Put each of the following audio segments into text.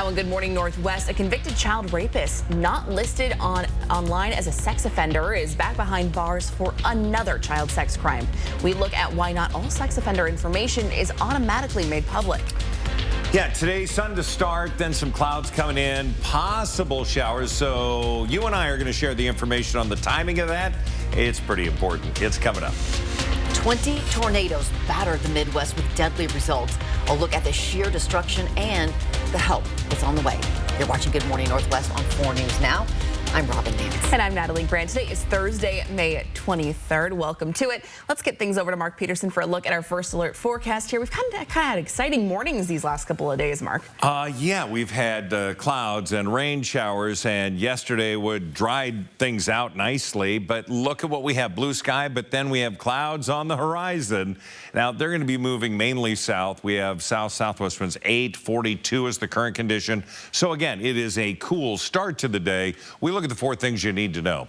Now in Good Morning Northwest, a convicted child rapist not listed online as a sex offender is back behind bars for another child sex crime. We look at why not all sex offender information is automatically made public. Yeah, today sun to start, then some clouds coming in, possible showers. So you and I are going to share the information on the timing of that. It's pretty important. It's coming up. 20 tornadoes battered the Midwest with deadly results. A look at the sheer destruction and the help that's on the way. You're watching Good Morning Northwest on 4 News Now. I'm Robin Nance. And I'm Natalie Grant. Today is Thursday, May 23rd. Welcome to it. Let's get things over to Mark Peterson for a look at our first alert forecast here. We've kind of had exciting mornings these last couple of days, Mark. Yeah, we've had clouds and rain showers, and yesterday would dried things out nicely. But look at what we have, blue sky, but then we have clouds on the horizon. Now, they're going to be moving mainly south. We have south-southwest winds 842 is the current condition. So again, it is a cool start to the day. We look at the 4 things you need to know.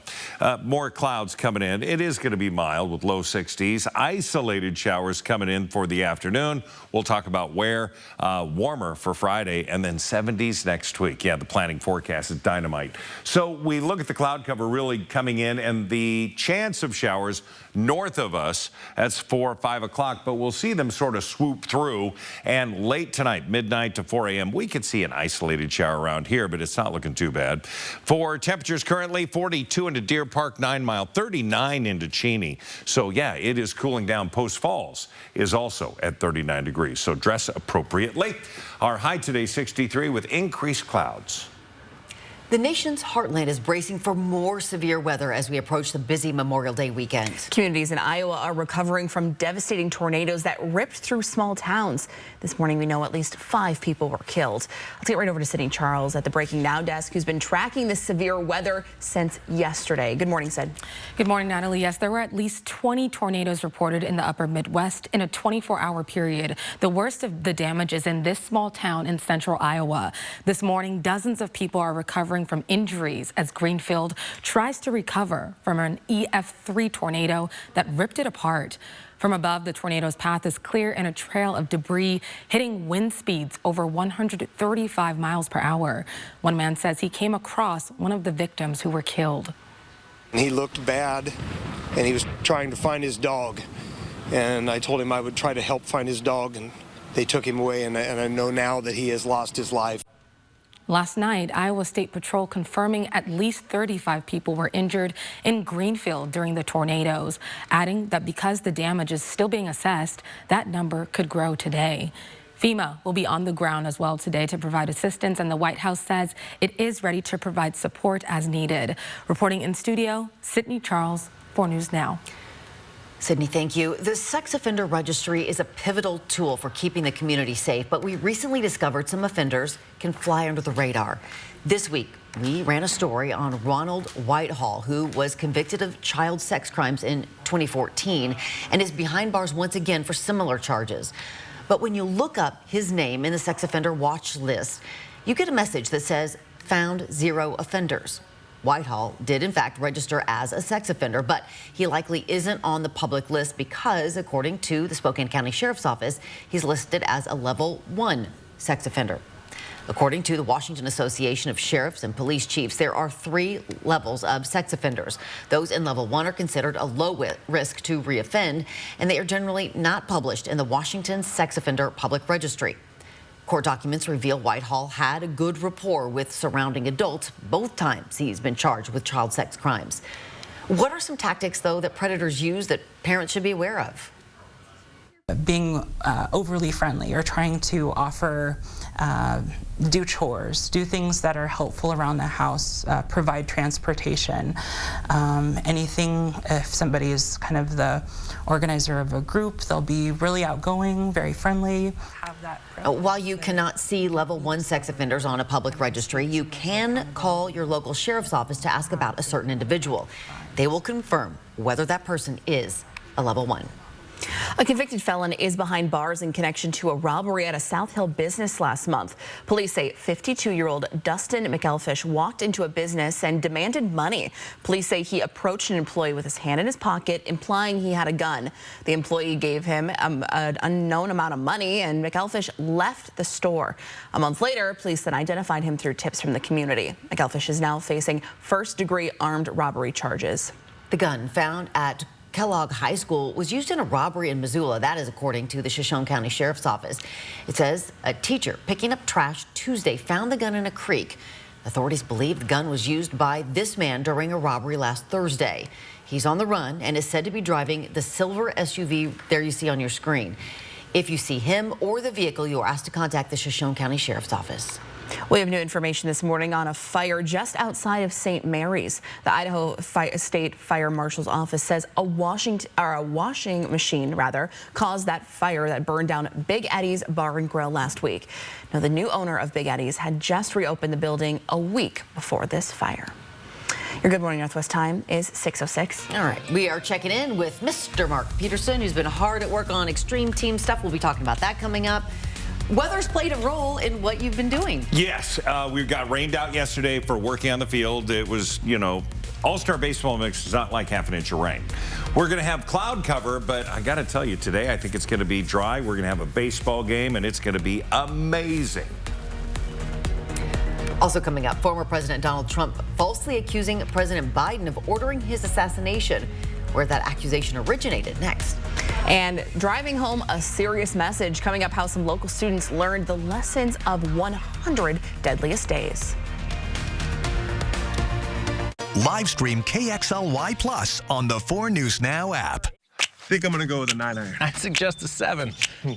More clouds coming in. It is going to be mild with low 60s. Isolated showers coming in for the afternoon. We'll talk about where. Warmer for Friday and then 70s next week. Yeah, the planning forecast is dynamite. So we look at the cloud cover really coming in and the chance of showers north of us. That's 4 or 5 o'clock, but we'll see them sort of swoop through. And late tonight, midnight to 4 a.m., we could see an isolated shower around here, but it's not looking too bad. For temperatures currently 42 into Deer Park, 9 Mile, 39 into Cheney. So yeah, it is cooling down. Post Falls is also at 39 degrees. So dress appropriately. Our high today 63 with increased clouds. The nation's heartland is bracing for more severe weather as we approach the busy Memorial Day weekend. Communities in Iowa are recovering from devastating tornadoes that ripped through small towns. This morning, we know at least 5 people were killed. Let's get right over to Sydney Charles at the Breaking Now desk, who's been tracking this severe weather since yesterday. Good morning, Sid. Good morning, Natalie. Yes, there were at least 20 tornadoes reported in the upper Midwest in a 24-hour period. The worst of the damage is in this small town in central Iowa. This morning, dozens of people are recovering from injuries as Greenfield tries to recover from an EF3 tornado that ripped it apart. From above, the tornado's path is clear and a trail of debris hitting wind speeds over 135 miles per hour. One man says he came across one of the victims who were killed. He looked bad and he was trying to find his dog. And I told him I would try to help find his dog, and they took him away, and I know now that he has lost his life. Last night, Iowa State Patrol confirming at least 35 people were injured in Greenfield during the tornadoes, adding that because the damage is still being assessed, that number could grow today. FEMA will be on the ground as well today to provide assistance, and the White House says it is ready to provide support as needed. Reporting in studio, Sydney Charles, 4 News Now. Sydney, thank you. The sex offender registry is a pivotal tool for keeping the community safe, but we recently discovered some offenders can fly under the radar. This week, we ran a story on Ronald Whitehall, who was convicted of child sex crimes in 2014 and is behind bars once again for similar charges. But when you look up his name in the sex offender watch list, you get a message that says, "Found 0 offenders." Whitehall did, in fact, register as a sex offender, but he likely isn't on the public list because, according to the Spokane County Sheriff's Office, he's listed as a level 1 sex offender. According to the Washington Association of Sheriffs and Police Chiefs, there are 3 levels of sex offenders. Those in level 1 are considered a low risk to reoffend, and they are generally not published in the Washington Sex Offender Public Registry. Court documents reveal Whitehall had a good rapport with surrounding adults both times he's been charged with child sex crimes. What are some tactics, though, that predators use that parents should be aware of? Being overly friendly or trying to offer, do chores, do things that are helpful around the house, provide transportation, anything. If somebody is kind of the organizer of a group, they'll be really outgoing, very friendly. While you cannot see level 1 sex offenders on a public registry, you can call your local sheriff's office to ask about a certain individual. They will confirm whether that person is a level 1. A convicted felon is behind bars in connection to a robbery at a South Hill business last month. Police say 52-year-old Dustin McElfish walked into a business and demanded money. Police say he approached an employee with his hand in his pocket, implying he had a gun. The employee gave him an unknown amount of money, and McElfish left the store. A month later, police then identified him through tips from the community. McElfish is now facing first-degree armed robbery charges. The gun found at Kellogg High School was used in a robbery in Missoula. That is according to the Shoshone County Sheriff's Office. It says a teacher picking up trash Tuesday found the gun in a creek. Authorities believe the gun was used by this man during a robbery last Thursday. He's on the run and is said to be driving the silver SUV there you see on your screen. If you see him or the vehicle, you are asked to contact the Shoshone County Sheriff's Office. We have new information this morning on a fire just outside of St. Mary's. The Idaho State Fire Marshal's office says a washing machine caused that fire that burned down Big Eddie's Bar and Grill last week. Now, the new owner of Big Eddie's had just reopened the building a week before this fire. Your Good Morning Northwest time is 6:06. All right, we are checking in with Mr. Mark Peterson, who's been hard at work on extreme team stuff. We'll be talking about that coming up. Weather's played a role in what you've been doing. Yes, we got rained out yesterday for working on the field. It was, all-star baseball mix is not like half an inch of rain. We're going to have cloud cover, but I got to tell you, today I think it's going to be dry. We're going to have a baseball game, and it's going to be amazing. Also coming up, former President Donald Trump falsely accusing President Biden of ordering his assassination. Where that accusation originated next. And driving home a serious message. Coming up, how some local students learned the lessons of 100 deadliest days. Live stream KXLY Plus on the 4 News Now app. I think I'm going to go with a 9-iron. I suggest a 7. No.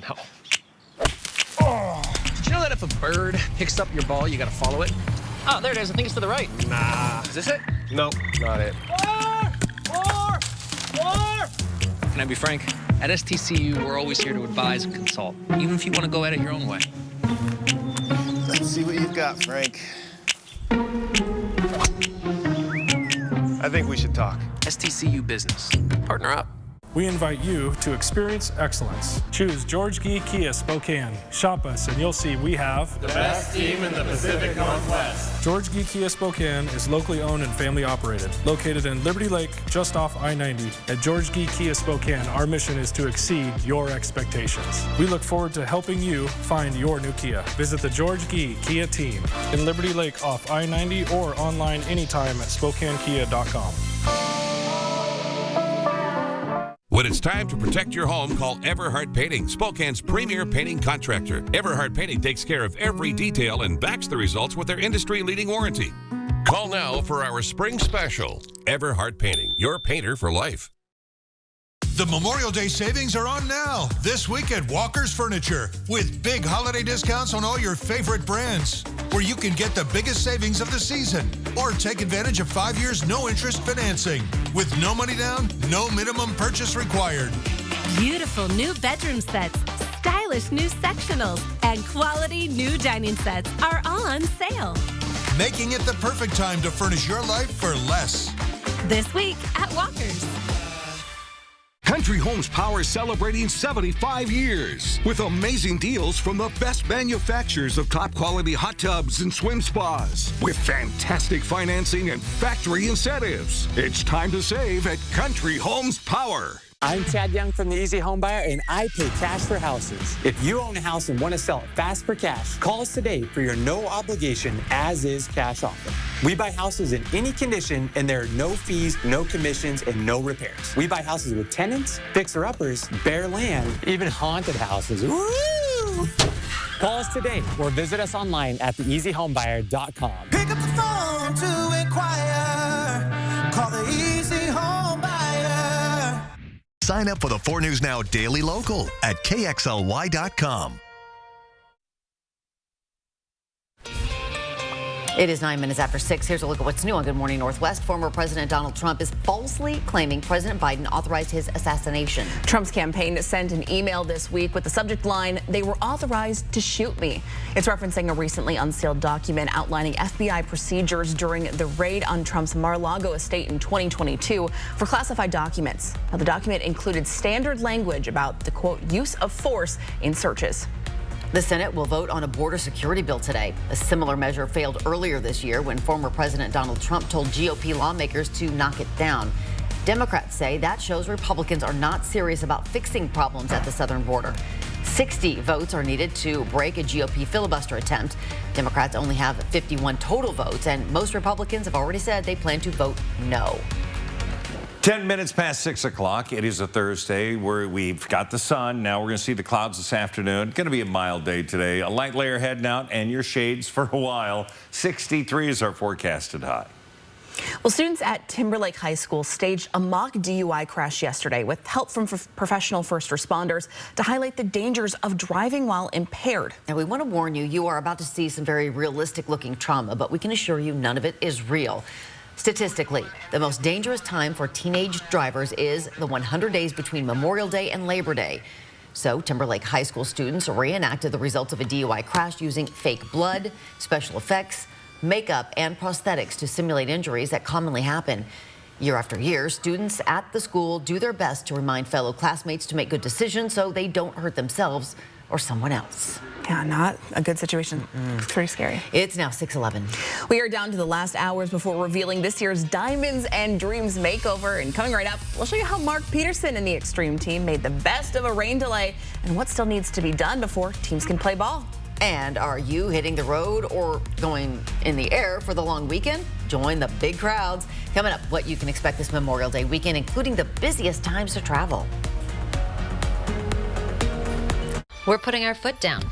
Oh. Did you know that if a bird picks up your ball, you got to follow it? Oh, there it is. I think it's to the right. Nah. Is this it? Nope, not it. Can I be frank? At STCU, we're always here to advise and consult, even if you want to go at it your own way. Let's see what you've got, Frank. I think we should talk. STCU Business. Partner up. We invite you to experience excellence. Choose George Gee Kia Spokane. Shop us and you'll see we have the best team in the Pacific Northwest. George Gee Kia Spokane is locally owned and family operated. Located in Liberty Lake, just off I-90. At George Gee Kia Spokane, our mission is to exceed your expectations. We look forward to helping you find your new Kia. Visit the George Gee Kia team in Liberty Lake off I-90 or online anytime at SpokaneKia.com. When it's time to protect your home, call Everhart Painting, Spokane's premier painting contractor. Everhart Painting takes care of every detail and backs the results with their industry-leading warranty. Call now for our spring special. Everhart Painting, your painter for life. The Memorial Day savings are on now, this week at Walker's Furniture, with big holiday discounts on all your favorite brands, where you can get the biggest savings of the season, or take advantage of 5 years no-interest financing, with no money down, no minimum purchase required. Beautiful new bedroom sets, stylish new sectionals, and quality new dining sets are all on sale. Making it the perfect time to furnish your life for less. This week at Walker's. Country Homes Power is celebrating 75 years with amazing deals from the best manufacturers of top quality hot tubs and swim spas with fantastic financing and factory incentives. It's time to save at Country Homes Power. I'm Chad Young from the Easy Home Buyer, and I pay cash for houses. If you own a house and want to sell it fast for cash, call us today for your no-obligation as-is cash offer. We buy houses in any condition, and there are no fees, no commissions, and no repairs. We buy houses with tenants, fixer-uppers, bare land, even haunted houses. Woo! Call us today or visit us online at theeasyhomebuyer.com. Pick up the phone to inquire. Call the Easy Home Buyer. Sign up for the 4 News Now Daily Local at KXLY.com. It is 9 minutes after 6. Here's a look at what's new on Good Morning Northwest. Former President Donald Trump is falsely claiming President Biden authorized his assassination. Trump's campaign sent an email this week with the subject line, "They were authorized to shoot me." It's referencing a recently unsealed document outlining FBI procedures during the raid on Trump's Mar-a-Lago estate in 2022 for classified documents. Now, the document included standard language about the, quote, use of force in searches. The Senate will vote on a border security bill today. A similar measure failed earlier this year when former President Donald Trump told GOP lawmakers to knock it down. Democrats say that shows Republicans are not serious about fixing problems at the southern border. 60 votes are needed to break a GOP filibuster attempt. Democrats only have 51 total votes, and most Republicans have already said they plan to vote no. 10 minutes past 6 o'clock. It is a Thursday where we've got the sun. Now we're going to see the clouds this afternoon. Going to be a mild day today. A light layer heading out and your shades for a while. 63 is our forecasted high. Well, students at Timberlake High School staged a mock DUI crash yesterday with help from professional first responders to highlight the dangers of driving while impaired. Now, we want to warn you, you are about to see some very realistic looking trauma, but we can assure you none of it is real. Statistically, the most dangerous time for teenage drivers is the 100 days between Memorial Day and Labor Day. So Timberlake High School students reenacted the results of a DUI crash using fake blood, special effects, makeup, and prosthetics to simulate injuries that commonly happen. Year after year, students at the school do their best to remind fellow classmates to make good decisions so they don't hurt themselves or someone else. Yeah, not a good situation. It's pretty scary. It's now 6:11. We are down to the last hours before revealing this year's Diamonds and Dreams makeover. And coming right up, we'll show you how Mark Peterson and the Extreme team made the best of a rain delay and what still needs to be done before teams can play ball. And are you hitting the road or going in the air for the long weekend? Join the big crowds. Coming up, what you can expect this Memorial Day weekend, including the busiest times to travel. We're putting our foot down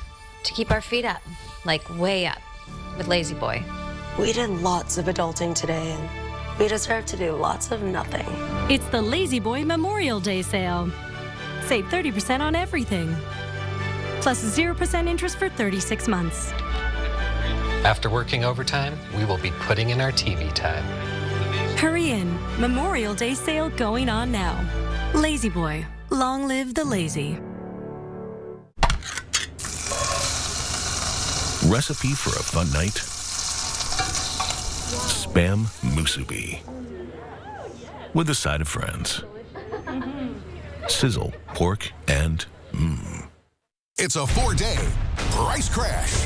to keep our feet up, like way up, with Lazy Boy. We did lots of adulting today, and we deserve to do lots of nothing. It's the Lazy Boy Memorial Day sale. Save 30% on everything. Plus 0% interest for 36 months. After working overtime, we will be putting in our TV time. Hurry in. Memorial Day sale going on now. Lazy Boy. Long live the lazy. Recipe for a fun night? Spam musubi. With a side of friends. Sizzle, pork, and It's a 4-day price crash.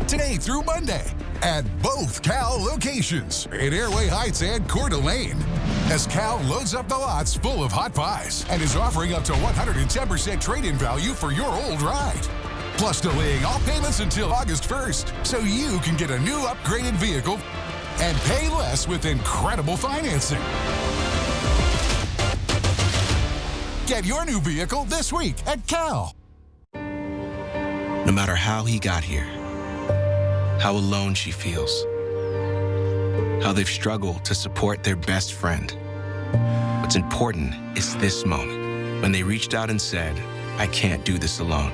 Today through Monday at both Cal locations in Airway Heights and Coeur d'Alene. As Cal loads up the lots full of hot buys and is offering up to 110% trade-in value for your old ride. Plus delaying all payments until August 1st so you can get a new upgraded vehicle and pay less with incredible financing. Get your new vehicle this week at Cal. No matter how he got here, how alone she feels, how they've struggled to support their best friend. What's important is this moment, when they reached out and said, "I can't do this alone."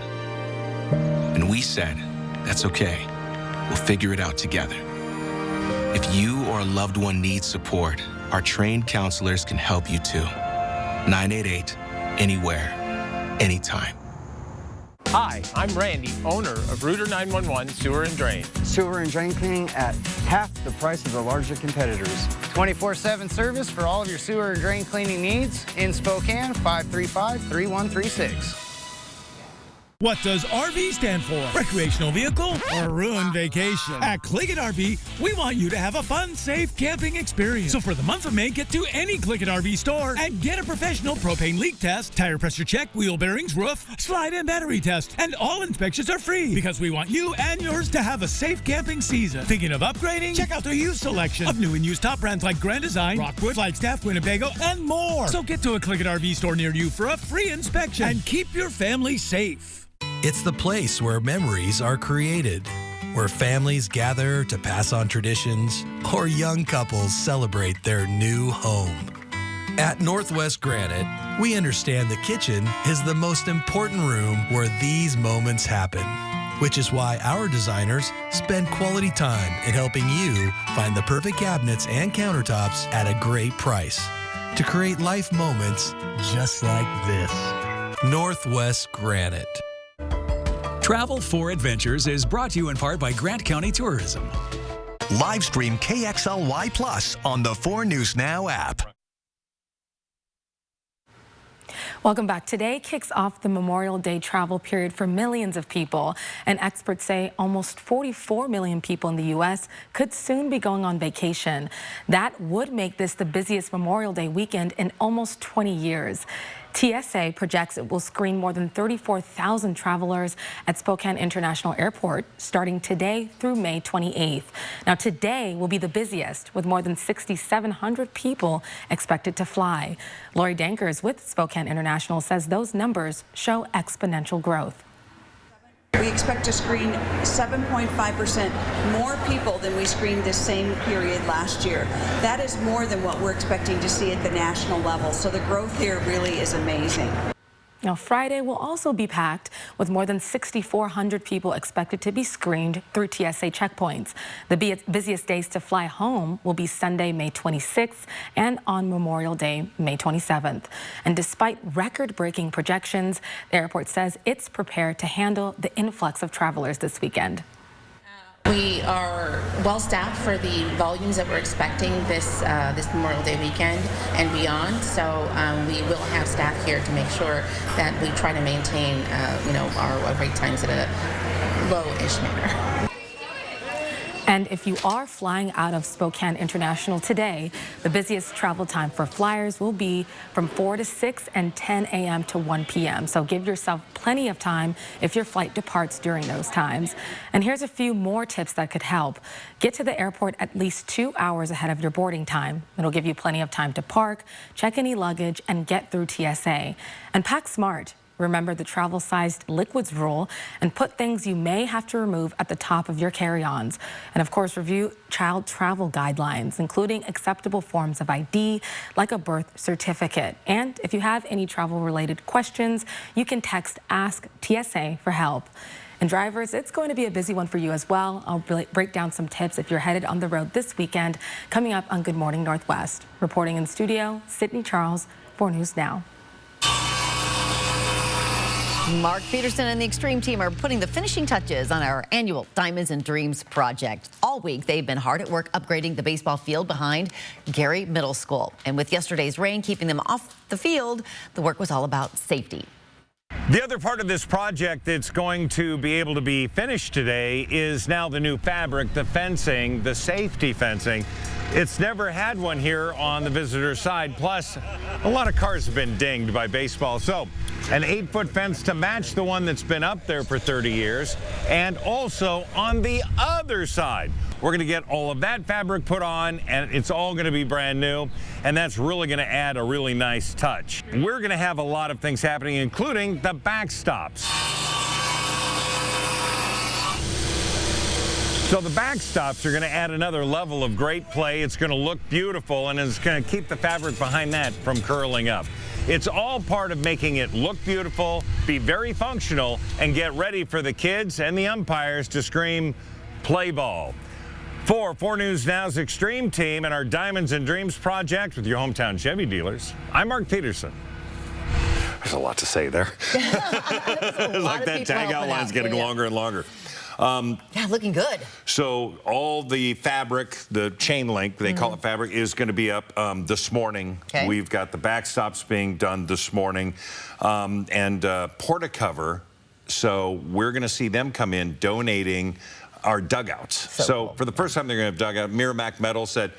And we said, "That's okay. We'll figure it out together." If you or a loved one needs support, our trained counselors can help you too. 988, anywhere, anytime. Hi, I'm Randy, owner of Rooter 911 Sewer and Drain. Sewer and drain cleaning at half the price of the larger competitors. 24/7 service for all of your sewer and drain cleaning needs in Spokane, 535-3136. What does RV stand for? Recreational vehicle or ruined vacation? At Click-It RV, we want you to have a fun, safe camping experience. So for the month of May, get to any Click-It RV store and get a professional propane leak test, tire pressure check, wheel bearings, roof, slide and battery test. And all inspections are free because we want you and yours to have a safe camping season. Thinking of upgrading? Check out their used selection of new and used top brands like Grand Design, Rockwood, Flagstaff, Winnebago, and more. So get to a Click-It RV store near you for a free inspection and keep your family safe. It's the place where memories are created, where families gather to pass on traditions, or young couples celebrate their new home. At Northwest Granite, we understand the kitchen is the most important room where these moments happen. which is why our designers spend quality time in helping you find the perfect cabinets and countertops at a great price to create life moments just like this. Northwest Granite. Travel for Adventures is brought to you in part by Grant County Tourism. Live stream KXLY Plus on the 4 News Now app. Welcome back. Today kicks off the Memorial Day travel period for millions of people, and experts say almost 44 million people in the U.S. could soon be going on vacation. That would make this the busiest Memorial Day weekend in almost 20 years. TSA projects it will screen more than 34,000 travelers at Spokane International Airport starting today through May 28th. Now, today will be the busiest, with more than 6,700 people expected to fly. Lori Dankers with Spokane International says those numbers show exponential growth. We expect to screen 7.5% more people than we screened this same period last year. That is more than what we're expecting to see at the national level. So the growth here really is amazing. Now, Friday will also be packed with more than 6,400 people expected to be screened through TSA checkpoints. The busiest days to fly home will be Sunday, May 26th and on Memorial Day, May 27th. And despite record-breaking projections, the airport says it's prepared to handle the influx of travelers this weekend. We are well staffed for the volumes that we're expecting this Memorial Day weekend and beyond. So we will have staff here to make sure that we try to maintain, our wait times at a low-ish manner. And if you are flying out of Spokane International today, the busiest travel time for flyers will be from 4 to 6 and 10 a.m. to 1 p.m. So give yourself plenty of time if your flight departs during those times. And here's a few more tips that could help. Get to the airport at least 2 hours ahead of your boarding time. It'll give you plenty of time to park, check any luggage, and get through TSA. And pack smart. Remember the travel-sized liquids rule and put things you may have to remove at the top of your carry-ons. And of course, review child travel guidelines, including acceptable forms of ID like a birth certificate. And if you have any travel-related questions, you can text Ask TSA for help. And drivers, it's going to be a busy one for you as well. I'll break down some tips if you're headed on the road this weekend, coming up on Good Morning Northwest. Reporting in studio, Sydney Charles, 4 News Now. Mark Peterson and the Extreme team are putting the finishing touches on our annual Diamonds and Dreams project. All week, they've been hard at work upgrading the baseball field behind Gary Middle School. And with yesterday's rain keeping them off the field, the work was all about safety. The other part of this project that's going to be able to be finished today is now the new fabric, the fencing, the safety fencing. It's never had one here on the visitor side. Plus, a lot of cars have been dinged by baseball. So, an 8-foot fence to match the one that's been up there for 30 years. And also on the other side, we're going to get all of that fabric put on, and it's all going to be brand new. And that's really going to add a really nice touch. We're going to have a lot of things happening, including the backstops. So the backstops are going to add another level of great play. It's going to look beautiful, and it's going to keep the fabric behind that from curling up. It's all part of making it look beautiful, be very functional, and get ready for the kids and the umpires to scream, play ball. For 4 News Now's Extreme team and our Diamonds and Dreams project with your hometown Chevy dealers, I'm Mark Peterson. There's a lot to say there. Like that tag-out line's getting longer and longer. Yeah, looking good. So all the fabric, the chain link, they call it fabric, is going to be up this morning. Okay. We've got the backstops being done this morning and Portacover. So we're going to see them come in donating our dugouts. So cool. for the first time they're going to have dugout. Merrimack Metal said,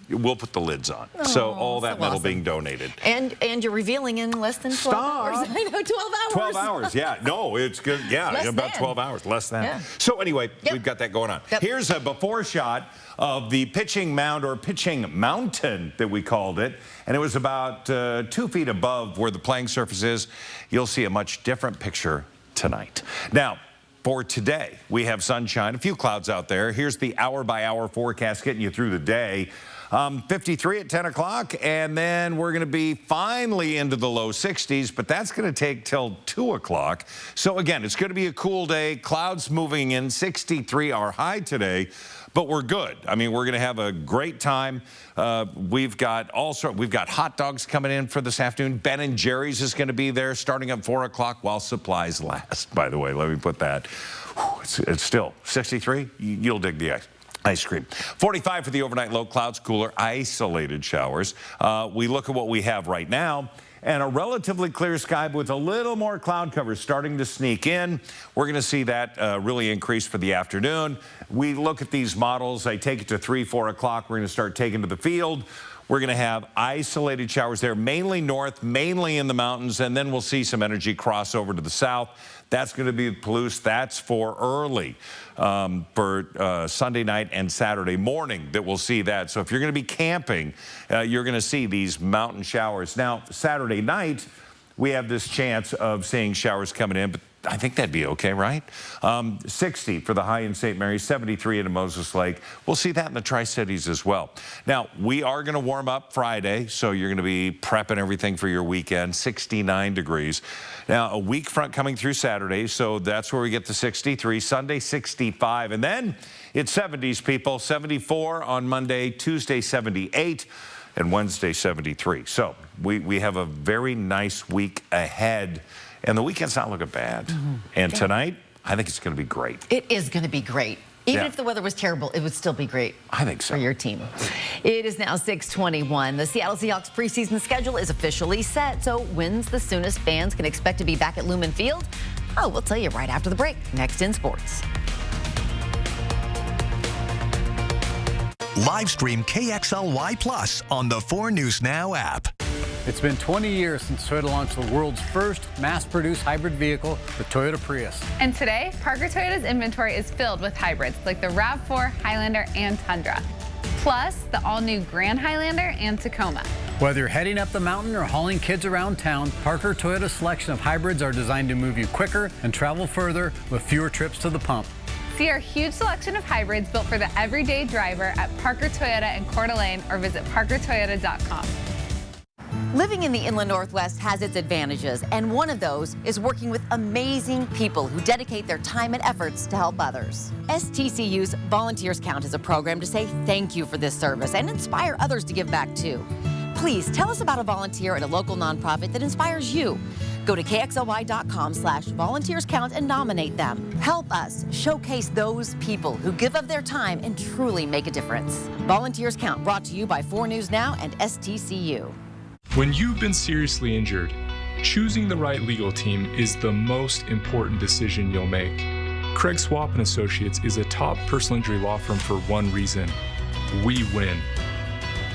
we'll put the lids on. So all that metal being donated. And you're revealing in less than 12 hours. I know, 12 hours. 12 hours, yeah. No, it's good. Yeah, Less about than. 12 hours, less than. Yeah. So anyway, we've got that going on. Yep. Here's a before shot of the pitching mound, or pitching mountain that we called it. And it was about 2 feet above where the playing surface is. You'll see a much different picture tonight. Now, for today, we have sunshine, a few clouds out there. Here's the hour-by-hour forecast getting you through the day. 53 at 10 o'clock, and then we're going to be finally into the low 60s, but that's going to take till 2 o'clock. So again, it's going to be a cool day. Clouds moving in, 63 our high today. But we're good. I mean, we're going to have a great time. We've got hot dogs coming in for this afternoon. Ben & Jerry's is going to be there starting at 4 o'clock while supplies last, by the way. Let me put that. It's still 63. You'll dig the ice cream. 45 for the overnight low, clouds cooler, isolated showers. We look at what we have right now. And a relatively clear sky with a little more cloud cover starting to sneak in. We're going to see that really increase for the afternoon. We look at these models. I take it to 3, 4 o'clock. We're going to start taking to the field. We're going to have isolated showers there, mainly north, mainly in the mountains, and then we'll see some energy cross over to the south. That's going to be Palouse. That's for early for Sunday night and Saturday morning that we'll see that. So if you're going to be camping, you're going to see these mountain showers. Now, Saturday night, we have this chance of seeing showers coming in, but I think that'd be okay, right? 60 for the high in St. Mary's, 73 in Moses Lake. We'll see that in the Tri-Cities as well. Now, we are going to warm up Friday, so you're going to be prepping everything for your weekend, 69 degrees. Now, a weak front coming through Saturday, so that's where we get to 63. Sunday, 65. And then it's 70s, people. 74 on Monday, Tuesday, 78. And Wednesday, 73. So we have a very nice week ahead. And the weekend's not looking bad. And tonight, I think it's going to be great. It is going to be great. Even if the weather was terrible, it would still be great. I think so. For your team. It is now 6:21. The Seattle Seahawks preseason schedule is officially set. So when's the soonest fans can expect to be back at Lumen Field? Oh, we'll tell you right after the break. Next in sports. Live stream KXLY Plus on the 4 News Now app. It's been 20 years since Toyota launched the world's first mass-produced hybrid vehicle, the Toyota Prius. And today, Parker Toyota's inventory is filled with hybrids like the RAV4, Highlander, and Tundra. Plus, the all-new Grand Highlander and Tacoma. Whether you're heading up the mountain or hauling kids around town, Parker Toyota's selection of hybrids are designed to move you quicker and travel further with fewer trips to the pump. See our huge selection of hybrids built for the everyday driver at Parker Toyota in Coeur d'Alene or visit parkertoyota.com. Living in the Inland Northwest has its advantages, and one of those is working with amazing people who dedicate their time and efforts to help others. STCU's Volunteers Count is a program to say thank you for this service and inspire others to give back too. Please tell us about a volunteer at a local nonprofit that inspires you. Go to KXLY.com/volunteerscount and nominate them. Help us showcase those people who give of their time and truly make a difference. Volunteers Count, brought to you by 4 News Now and STCU. When you've been seriously injured, choosing the right legal team is the most important decision you'll make. Craig Swap & Associates is a top personal injury law firm for one reason: we win.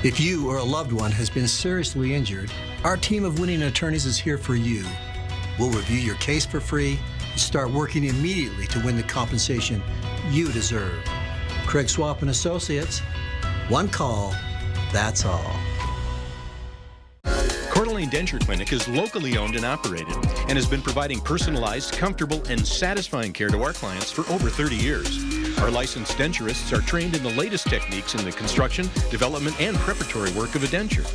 If you or a loved one has been seriously injured, our team of winning attorneys is here for you. We'll review your case for free and start working immediately to win the compensation you deserve. Craig Swap & Associates, one call, that's all. Coeur d'Alene Denture Clinic is locally owned and operated and has been providing personalized, comfortable, and satisfying care to our clients for over 30 years. Our licensed denturists are trained in the latest techniques in the construction, development, and preparatory work of a denture.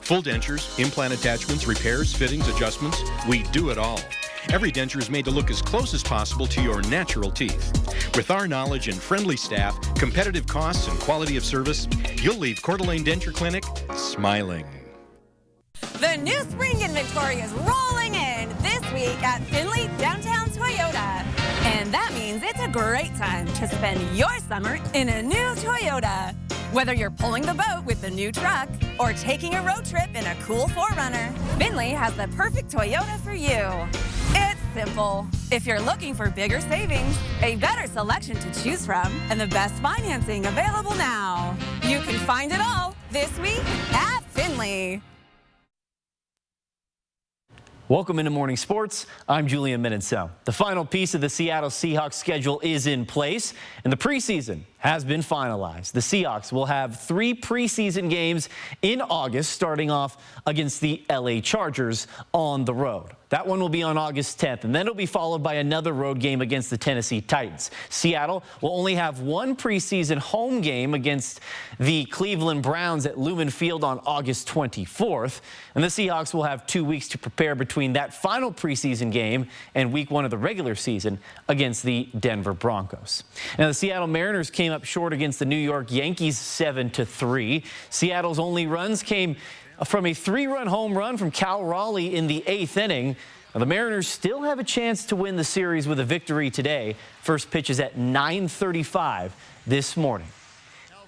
Full dentures, implant attachments, repairs, fittings, adjustments, we do it all. Every denture is made to look as close as possible to your natural teeth. With our knowledge and friendly staff, competitive costs, and quality of service, you'll leave Coeur d'Alene Denture Clinic smiling. The new spring inventory is rolling in this week at Findlay Downtown Toyota. And that means it's a great time to spend your summer in a new Toyota. Whether you're pulling the boat with the new truck or taking a road trip in a cool 4Runner, Findlay has the perfect Toyota for you. It's simple. If you're looking for bigger savings, a better selection to choose from, and the best financing available now, you can find it all this week at Findlay. Welcome into Morning Sports. I'm Julian Minensell. The final piece of the Seattle Seahawks schedule is in place, and the preseason has been finalized. The Seahawks will have 3 preseason games in August, starting off against the LA Chargers on the road. That one will be on August 10th, and then it'll be followed by another road game against the Tennessee Titans. Seattle will only have 1 preseason home game against the Cleveland Browns at Lumen Field on August 24th, and the Seahawks will have 2 weeks to prepare between that final preseason game and week 1 of the regular season against the Denver Broncos. Now, the Seattle Mariners came up short against the New York Yankees 7-3. Seattle's only runs came from a 3-run home run from Cal Raleigh in the 8th inning. Now, the Mariners still have a chance to win the series with a victory today. First pitch is at 9:35 this morning.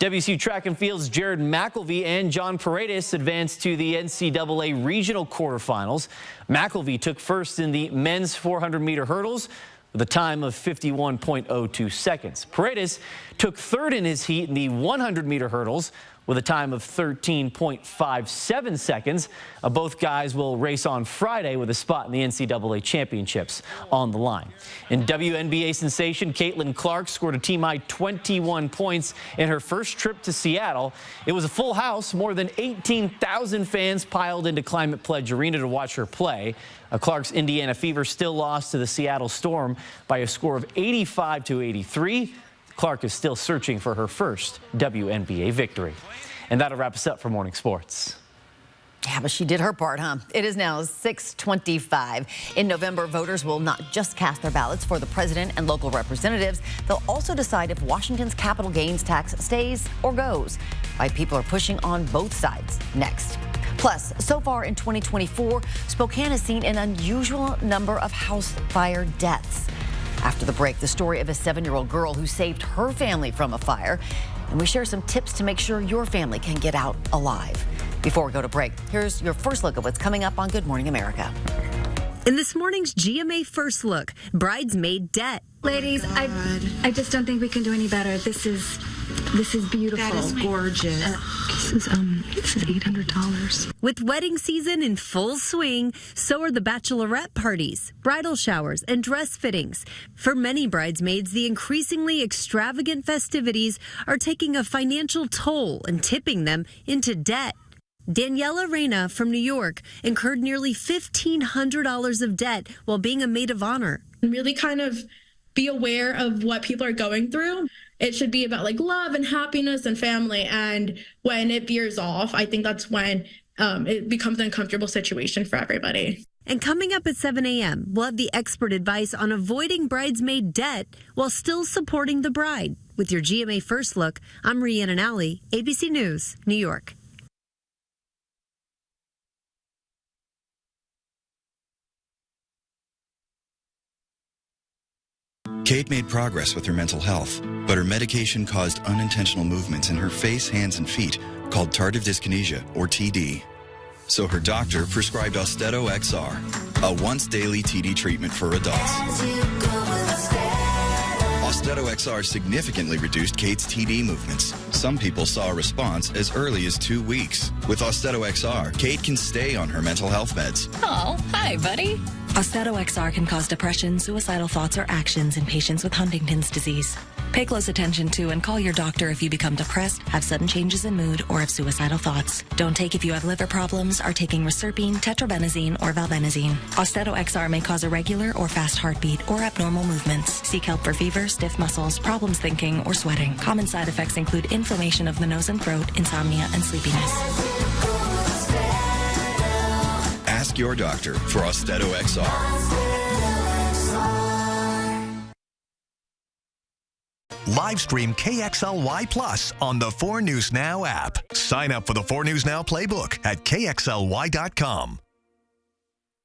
WSU Track and Field's Jared McElvey and John Paredes advanced to the NCAA regional quarterfinals. McElvey took first in the men's 400-meter hurdles with a time of 51.02 seconds. Paredes took third in his heat in the 100-meter hurdles with a time of 13.57 seconds. Both guys will race on Friday with a spot in the NCAA championships on the line. In WNBA sensation, Caitlin Clark scored a team-high 21 points in her first trip to Seattle. It was a full house. More than 18,000 fans piled into Climate Pledge Arena to watch her play. Clark's Indiana Fever still lost to the Seattle Storm by a score of 85-83. Clark is still searching for her first WNBA victory. And that'll wrap us up for Morning Sports. Yeah, but she did her part, huh? It is now 6:25. In November, voters will not just cast their ballots for the president and local representatives. They'll also decide if Washington's capital gains tax stays or goes. Why people are pushing on both sides next. Plus, so far in 2024, Spokane has seen an unusual number of house fire deaths. After the break, the story of a 7-year-old girl who saved her family from a fire. And we share some tips to make sure your family can get out alive. Before we go to break, here's your first look at what's coming up on Good Morning America. In this morning's GMA First Look, bridesmaid debt. Ladies, I just don't think we can do any better. This is beautiful. That is gorgeous. This is $800. With wedding season in full swing, so are the bachelorette parties, bridal showers, and dress fittings. For many bridesmaids, the increasingly extravagant festivities are taking a financial toll and tipping them into debt. Daniela Reyna from New York incurred nearly $1,500 of debt while being a maid of honor. Really kind of be aware of what people are going through. It should be about like love and happiness and family. And when it veers off, I think that's when it becomes an uncomfortable situation for everybody. And coming up at 7 a.m., we'll have the expert advice on avoiding bridesmaid debt while still supporting the bride. With your GMA First Look, I'm Rhiannon Alley, ABC News, New York. Kate made progress with her mental health, but her medication caused unintentional movements in her face, hands, and feet called tardive dyskinesia, or TD. So her doctor prescribed Austedo XR, a once-daily TD treatment for adults. Austedo XR significantly reduced Kate's TD movements. Some people saw a response as early as 2 weeks. With Austedo XR, Kate can stay on her mental health meds. Oh, hi, buddy. Austedo XR can cause depression, suicidal thoughts, or actions in patients with Huntington's disease. Pay close attention to and call your doctor if you become depressed, have sudden changes in mood, or have suicidal thoughts. Don't take if you have liver problems, are taking reserpine, tetrabenazine, or valbenazine. Austedo XR may cause irregular or fast heartbeat or abnormal movements. Seek help for fever, stiff muscles, problems thinking, or sweating. Common side effects include inflammation of the nose and throat, insomnia, and sleepiness. Ask your doctor for Austedo XR. Live stream KXLY Plus on the 4 News Now app. Sign up for the 4 News Now playbook at KXLY.com.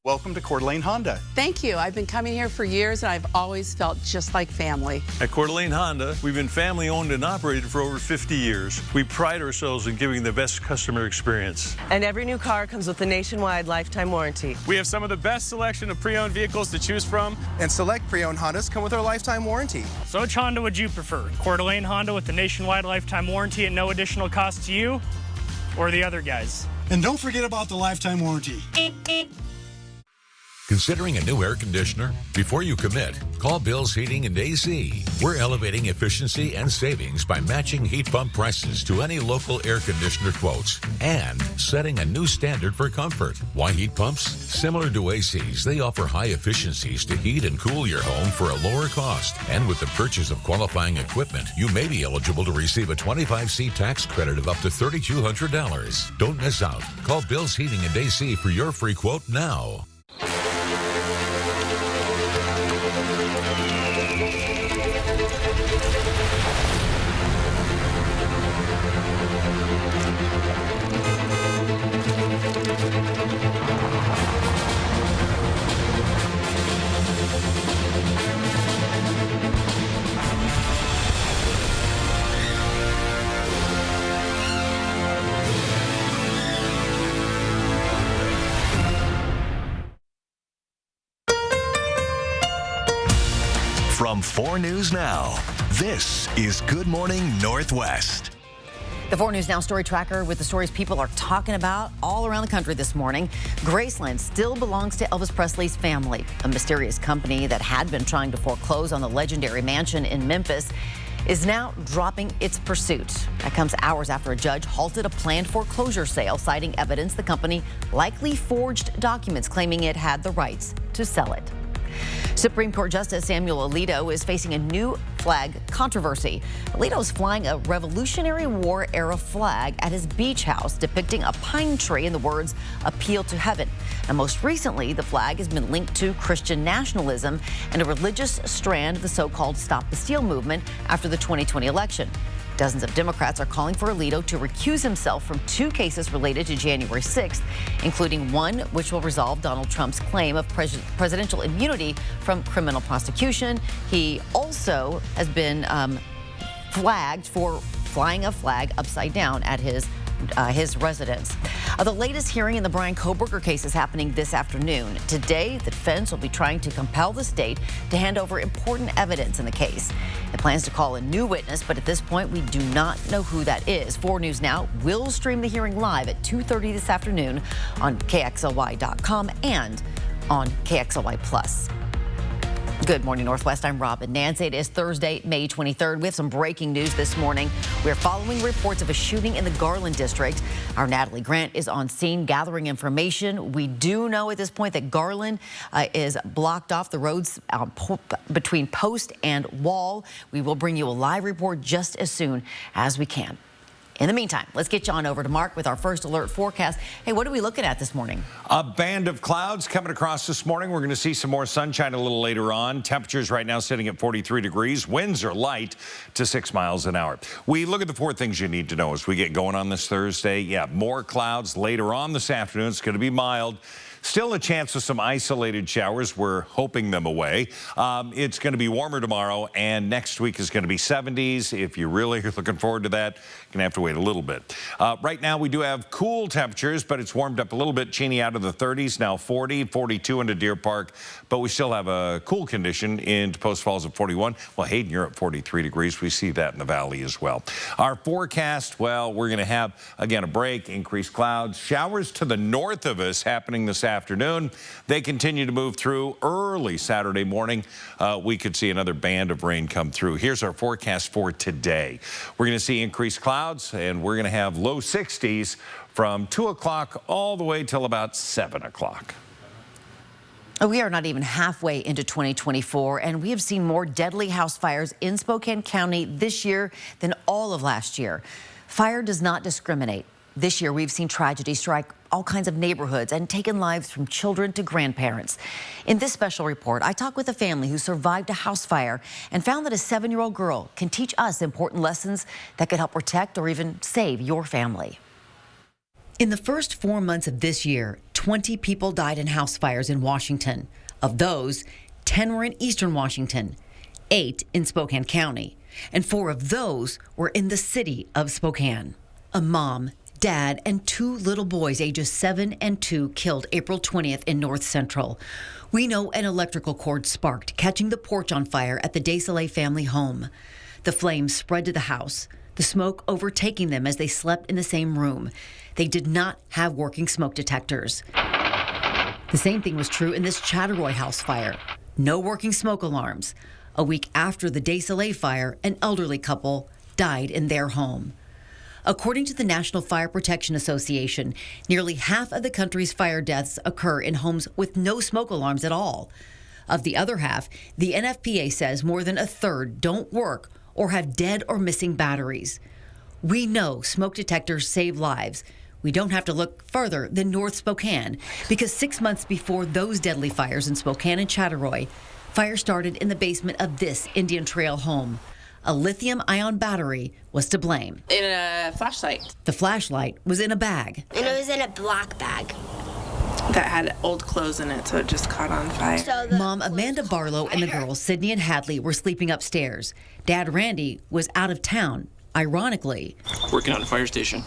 Welcome to Coeur d'Alene Honda. Thank you. I've been coming here for years, and I've always felt just like family. At Coeur d'Alene Honda, we've been family owned and operated for over 50 years. We pride ourselves in giving the best customer experience. And every new car comes with a nationwide lifetime warranty. We have some of the best selection of pre-owned vehicles to choose from. And select pre-owned Hondas come with our lifetime warranty. So which Honda would you prefer? Coeur d'Alene Honda with the nationwide lifetime warranty at no additional cost to you, or the other guys? And don't forget about the lifetime warranty. Considering a new air conditioner? Before you commit, call Bill's Heating and AC. We're elevating efficiency and savings by matching heat pump prices to any local air conditioner quotes and setting a new standard for comfort. Why heat pumps? Similar to ACs, they offer high efficiencies to heat and cool your home for a lower cost. And with the purchase of qualifying equipment, you may be eligible to receive a 25C tax credit of up to $3,200. Don't miss out. Call Bill's Heating and AC for your free quote now. From 4 News Now, this is Good Morning Northwest. The 4 News Now story tracker with the stories people are talking about all around the country this morning. Graceland still belongs to Elvis Presley's family. A mysterious company that had been trying to foreclose on the legendary mansion in Memphis is now dropping its pursuit. That comes hours after a judge halted a planned foreclosure sale, citing evidence the company likely forged documents claiming it had the rights to sell it. Supreme Court Justice Samuel Alito is facing a new flag controversy. Alito is flying a Revolutionary War era flag at his beach house depicting a pine tree in the words "Appeal to Heaven." And most recently, the flag has been linked to Christian nationalism and a religious strand of the so-called Stop the Steal movement after the 2020 election. Dozens of Democrats are calling for Alito to recuse himself from 2 cases related to January 6th, including one which will resolve Donald Trump's claim of presidential immunity from criminal prosecution. He also has been flagged for flying a flag upside down at his residence. The latest hearing in the Bryan Kohberger case is happening this afternoon. Today, the defense will be trying to compel the state to hand over important evidence in the case. It plans to call a new witness, but at this point, we do not know who that is. 4 News Now will stream the hearing live at 2:30 this afternoon on KXLY.com and on KXLY Plus. Good morning, Northwest. I'm Robin Nance. It is Thursday, May 23rd. We have some breaking news this morning. We're following reports of a shooting in the Garland district. Our Natalie Grant is on scene gathering information. We do know at this point that Garland is blocked off the roads between Post and Wall. We will bring you a live report just as soon as we can. In the meantime, let's get you on over to Mark with our first alert forecast. Hey, what are we looking at this morning? A band of clouds coming across this morning. We're going to see some more sunshine a little later on. Temperatures right now sitting at 43 degrees. Winds are light to 6 miles an hour. We look at the 4 things you need to know as we get going on this Thursday. Yeah, more clouds later on this afternoon. It's going to be mild. Still a chance of some isolated showers. We're hoping them away. It's going to be warmer tomorrow, and next week is going to be 70s. If you really are looking forward to that, you're going to have to wait a little bit. Right now, we do have cool temperatures, but it's warmed up a little bit. Cheney out of the 30s, now 40, 42 into Deer Park, but we still have a cool condition into Post Falls at 41. Well, Hayden, you're at 43 degrees. We see that in the valley as well. Our forecast, well, we're going to have, again, a break, increased clouds, showers to the north of us happening this afternoon. They continue to move through early Saturday morning. We could see another band of rain come through. Here's our forecast for today. We're going to see increased clouds, and we're going to have low 60s from 2 o'clock all the way till about 7 o'clock. We are not even halfway into 2024, and we have seen more deadly house fires in Spokane County this year than all of last year. Fire does not discriminate. This year, we've seen tragedy strike all kinds of neighborhoods and taken lives from children to grandparents. In this special report, I talked with a family who survived a house fire and found that a 7-year-old girl can teach us important lessons that could help protect or even save your family. In the first 4 months of this year, 20 people died in house fires in Washington. Of those, 10 were in eastern Washington, 8 in Spokane County, and 4 of those were in the city of Spokane. A mom, dad, and 2 little boys ages 7 and 2 killed April 20th in North Central. We know an electrical cord sparked, catching the porch on fire at the Desailly family home. The flames spread to the house, the smoke overtaking them as they slept in the same room. They did not have working smoke detectors. The same thing was true in this Chattaroy house fire. No working smoke alarms. A week after the Des Soleil fire, an elderly couple died in their home. According to the National Fire Protection Association, nearly half of the country's fire deaths occur in homes with no smoke alarms at all. Of the other half, the NFPA says more than a third don't work or have dead or missing batteries. We know smoke detectors save lives. We don't have to look further than North Spokane, because 6 months before those deadly fires in Spokane and Chattaroy, fire started in the basement of this Indian Trail home. A lithium-ion battery was to blame. In a flashlight. The flashlight was in a bag. And it was in a black bag. That had old clothes in it, so it just caught on fire. Mom Amanda Barlow and the girls, Sydney and Hadley, were sleeping upstairs. Dad Randy was out of town, ironically. Working on a fire station.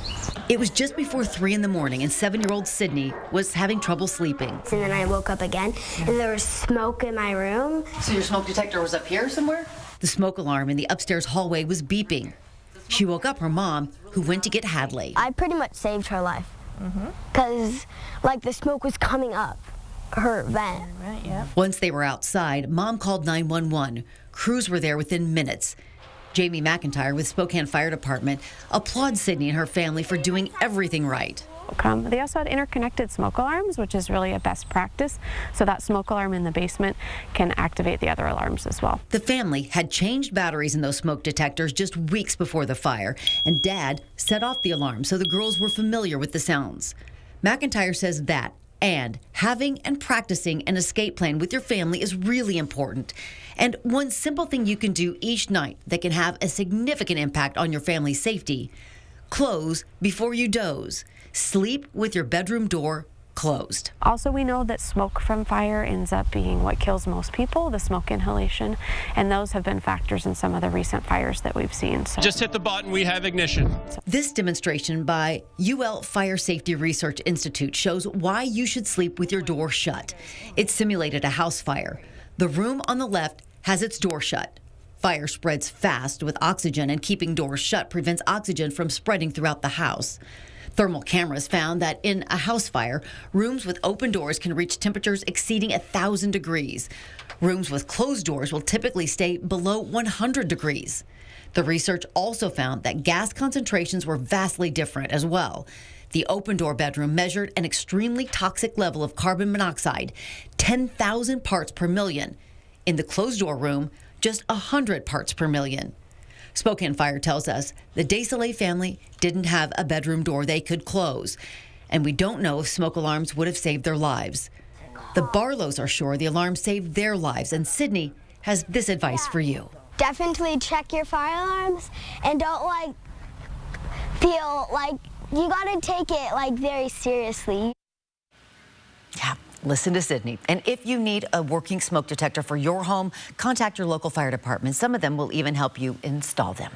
It was just before 3 in the morning, and 7-year-old Sydney was having trouble sleeping. And then I woke up again, and there was smoke in my room. So your smoke detector was up here somewhere? The smoke alarm in the upstairs hallway was beeping. She woke up her mom, who went to get Hadley. I pretty much saved her life. Because, the smoke was coming up her vent. Right, yeah. Once they were outside, Mom called 911. Crews were there within minutes. Jamie McIntyre with Spokane Fire Department applauds Sydney and her family for doing everything right. They also had interconnected smoke alarms, which is really a best practice. So that smoke alarm in the basement can activate the other alarms as well. The family had changed batteries in those smoke detectors just weeks before the fire, and Dad set off the alarm so the girls were familiar with the sounds. McIntyre says that and having and practicing an escape plan with your family is really important. And one simple thing you can do each night that can have a significant impact on your family's safety: close before you doze. Sleep with your bedroom door closed. Also, we know that smoke from fire ends up being what kills most people, the smoke inhalation, and those have been factors in some of the recent fires that we've seen. So just hit the button, we have ignition. This demonstration by UL Fire Safety Research Institute shows why you should sleep with your door shut. It simulated a house fire. The room on the left has its door shut. Fire spreads fast with oxygen, and keeping doors shut prevents oxygen from spreading throughout the house. Thermal cameras found that in a house fire, rooms with open doors can reach temperatures exceeding 1,000 degrees. Rooms with closed doors will typically stay below 100 degrees. The research also found that gas concentrations were vastly different as well. The open door bedroom measured an extremely toxic level of carbon monoxide, 10,000 parts per million. In the closed door room, just 100 parts per million. Spokane Fire tells us the Des Soleil family didn't have a bedroom door they could close, and we don't know if smoke alarms would have saved their lives. The Barlows are sure the alarm saved their lives, and Sydney has this advice for you. Definitely check your fire alarms, and don't feel like you gotta take it very seriously. Yeah. Listen to Sydney. And if you need a working smoke detector for your home, contact your local fire department. Some of them will even help you install them.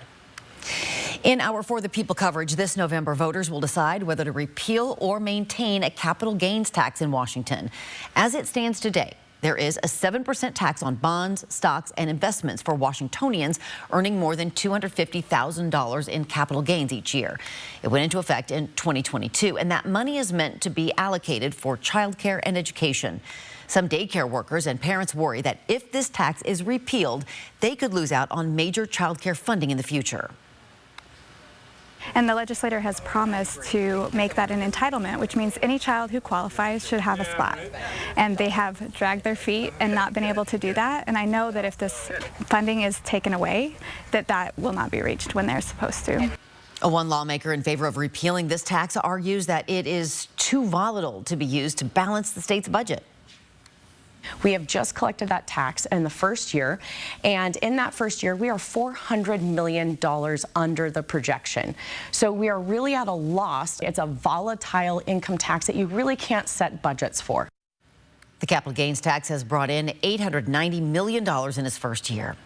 In our For the People coverage this November, voters will decide whether to repeal or maintain a capital gains tax in Washington. As it stands today, there is a 7% tax on bonds, stocks, and investments for Washingtonians earning more than $250,000 in capital gains each year. It went into effect in 2022, and that money is meant to be allocated for childcare and education. Some daycare workers and parents worry that if this tax is repealed, they could lose out on major childcare funding in the future. And the legislator has promised to make that an entitlement, which means any child who qualifies should have a spot. And they have dragged their feet and not been able to do that. And I know that if this funding is taken away, that will not be reached when they're supposed to. One lawmaker in favor of repealing this tax argues that it is too volatile to be used to balance the state's budget. We have just collected that tax in the first year, and in that first year, we are $400 million under the projection. So we are really at a loss. It's a volatile income tax that you really can't set budgets for. The capital gains tax has brought in $890 million in its first year.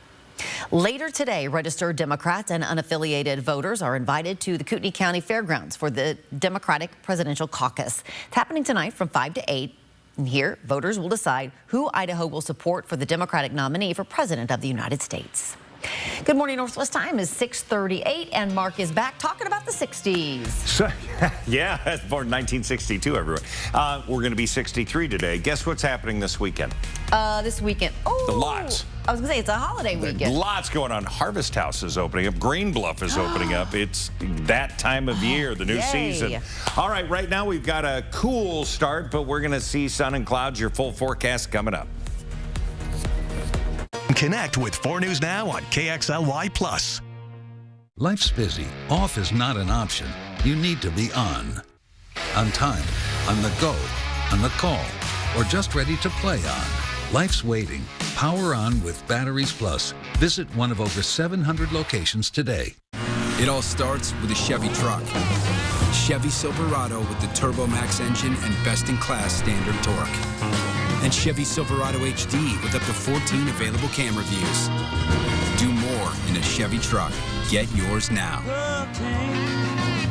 Later today, registered Democrats and unaffiliated voters are invited to the Kootenai County Fairgrounds for the Democratic Presidential Caucus. It's happening tonight from 5 to 8. And here, voters will decide who Idaho will support for the Democratic nominee for President of the United States. Good morning. Northwest time is 6:38, and Mark is back talking about the 60s. So, yeah, that's born 1962, everyone. We're going to be 63 today. Guess what's happening this weekend? This weekend. Oh, the lots. I was going to say, it's a holiday weekend. Lots going on. Harvest House is opening up. Green Bluff is opening up. It's that time of year, the new season. All right, right now we've got a cool start, but we're going to see sun and clouds. Your full forecast coming up. Connect with 4 News Now on KXLY+. Life's busy. Off is not an option. You need to be on time, on the go, on the call, or just ready to play on. Life's waiting. Power on with Batteries Plus. Visit one of over 700 locations today. It all starts with a Chevy truck. Chevy Silverado with the Turbo Max engine and best-in-class standard torque. And Chevy Silverado HD with up to 14 available camera views. Do more in a Chevy truck. Get yours now.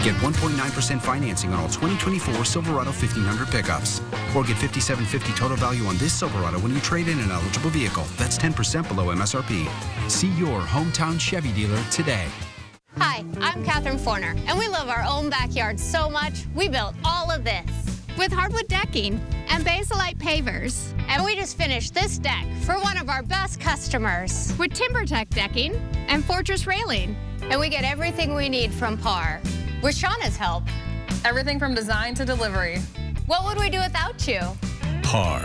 Get 1.9% financing on all 2024 Silverado 1500 pickups. Or get $5,750 total value on this Silverado when you trade in an eligible vehicle. That's 10% below MSRP. See your hometown Chevy dealer today. Hi, I'm Catherine Forner, and we love our own backyard so much, we built all of this. With hardwood decking and Basilite pavers. And we just finished this deck for one of our best customers. With TimberTech decking and Fortress railing. And we get everything we need from Par. With Shauna's help. Everything from design to delivery. What would we do without you? Par,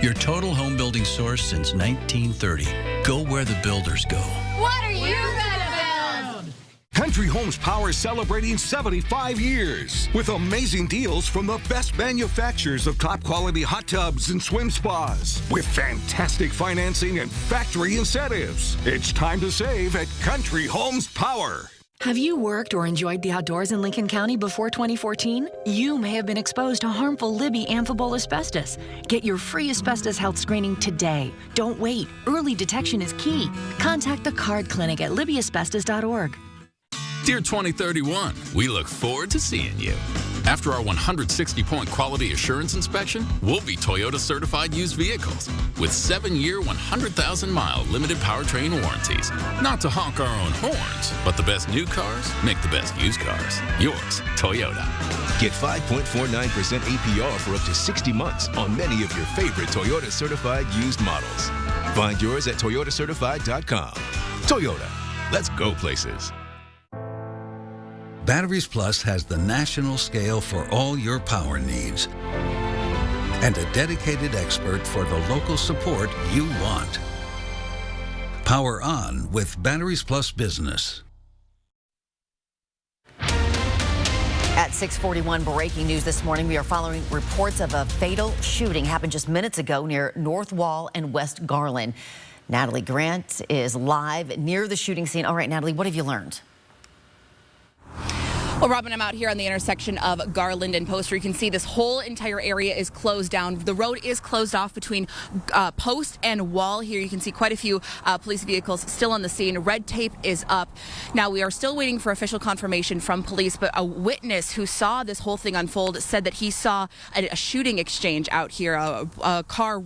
your total home building source since 1930. Go where the builders go. What are you gonna build? Country Homes Power is celebrating 75 years with amazing deals from the best manufacturers of top quality hot tubs and swim spas with fantastic financing and factory incentives. It's time to save at Country Homes Power. Have you worked or enjoyed the outdoors in Lincoln County before 2014? You may have been exposed to harmful Libby amphibole asbestos. Get your free asbestos health screening today. Don't wait. Early detection is key. Contact the Card Clinic at libbyasbestos.org. Dear 2031, we look forward to seeing you. After our 160-point quality assurance inspection, we'll be Toyota certified used vehicles with 7-year, 100,000-mile limited powertrain warranties. Not to honk our own horns, but the best new cars make the best used cars. Yours, Toyota. Get 5.49% APR for up to 60 months on many of your favorite Toyota certified used models. Find yours at toyotacertified.com. Toyota, let's go places. Batteries Plus has the national scale for all your power needs and a dedicated expert for the local support you want. Power on with Batteries Plus Business. At 6:41, breaking news this morning. We are following reports of a fatal shooting happened just minutes ago near North Wall and West Garland. Natalie Grant is live near the shooting scene. All right, Natalie, what have you learned? Well, Robin, I'm out here on the intersection of Garland and Post, where you can see this whole entire area is closed down. The road is closed off between Post and Wall. Here you can see quite a few police vehicles still on the scene. Red tape is up. Now, we are still waiting for official confirmation from police, but a witness who saw this whole thing unfold said that he saw a shooting exchange out here, a car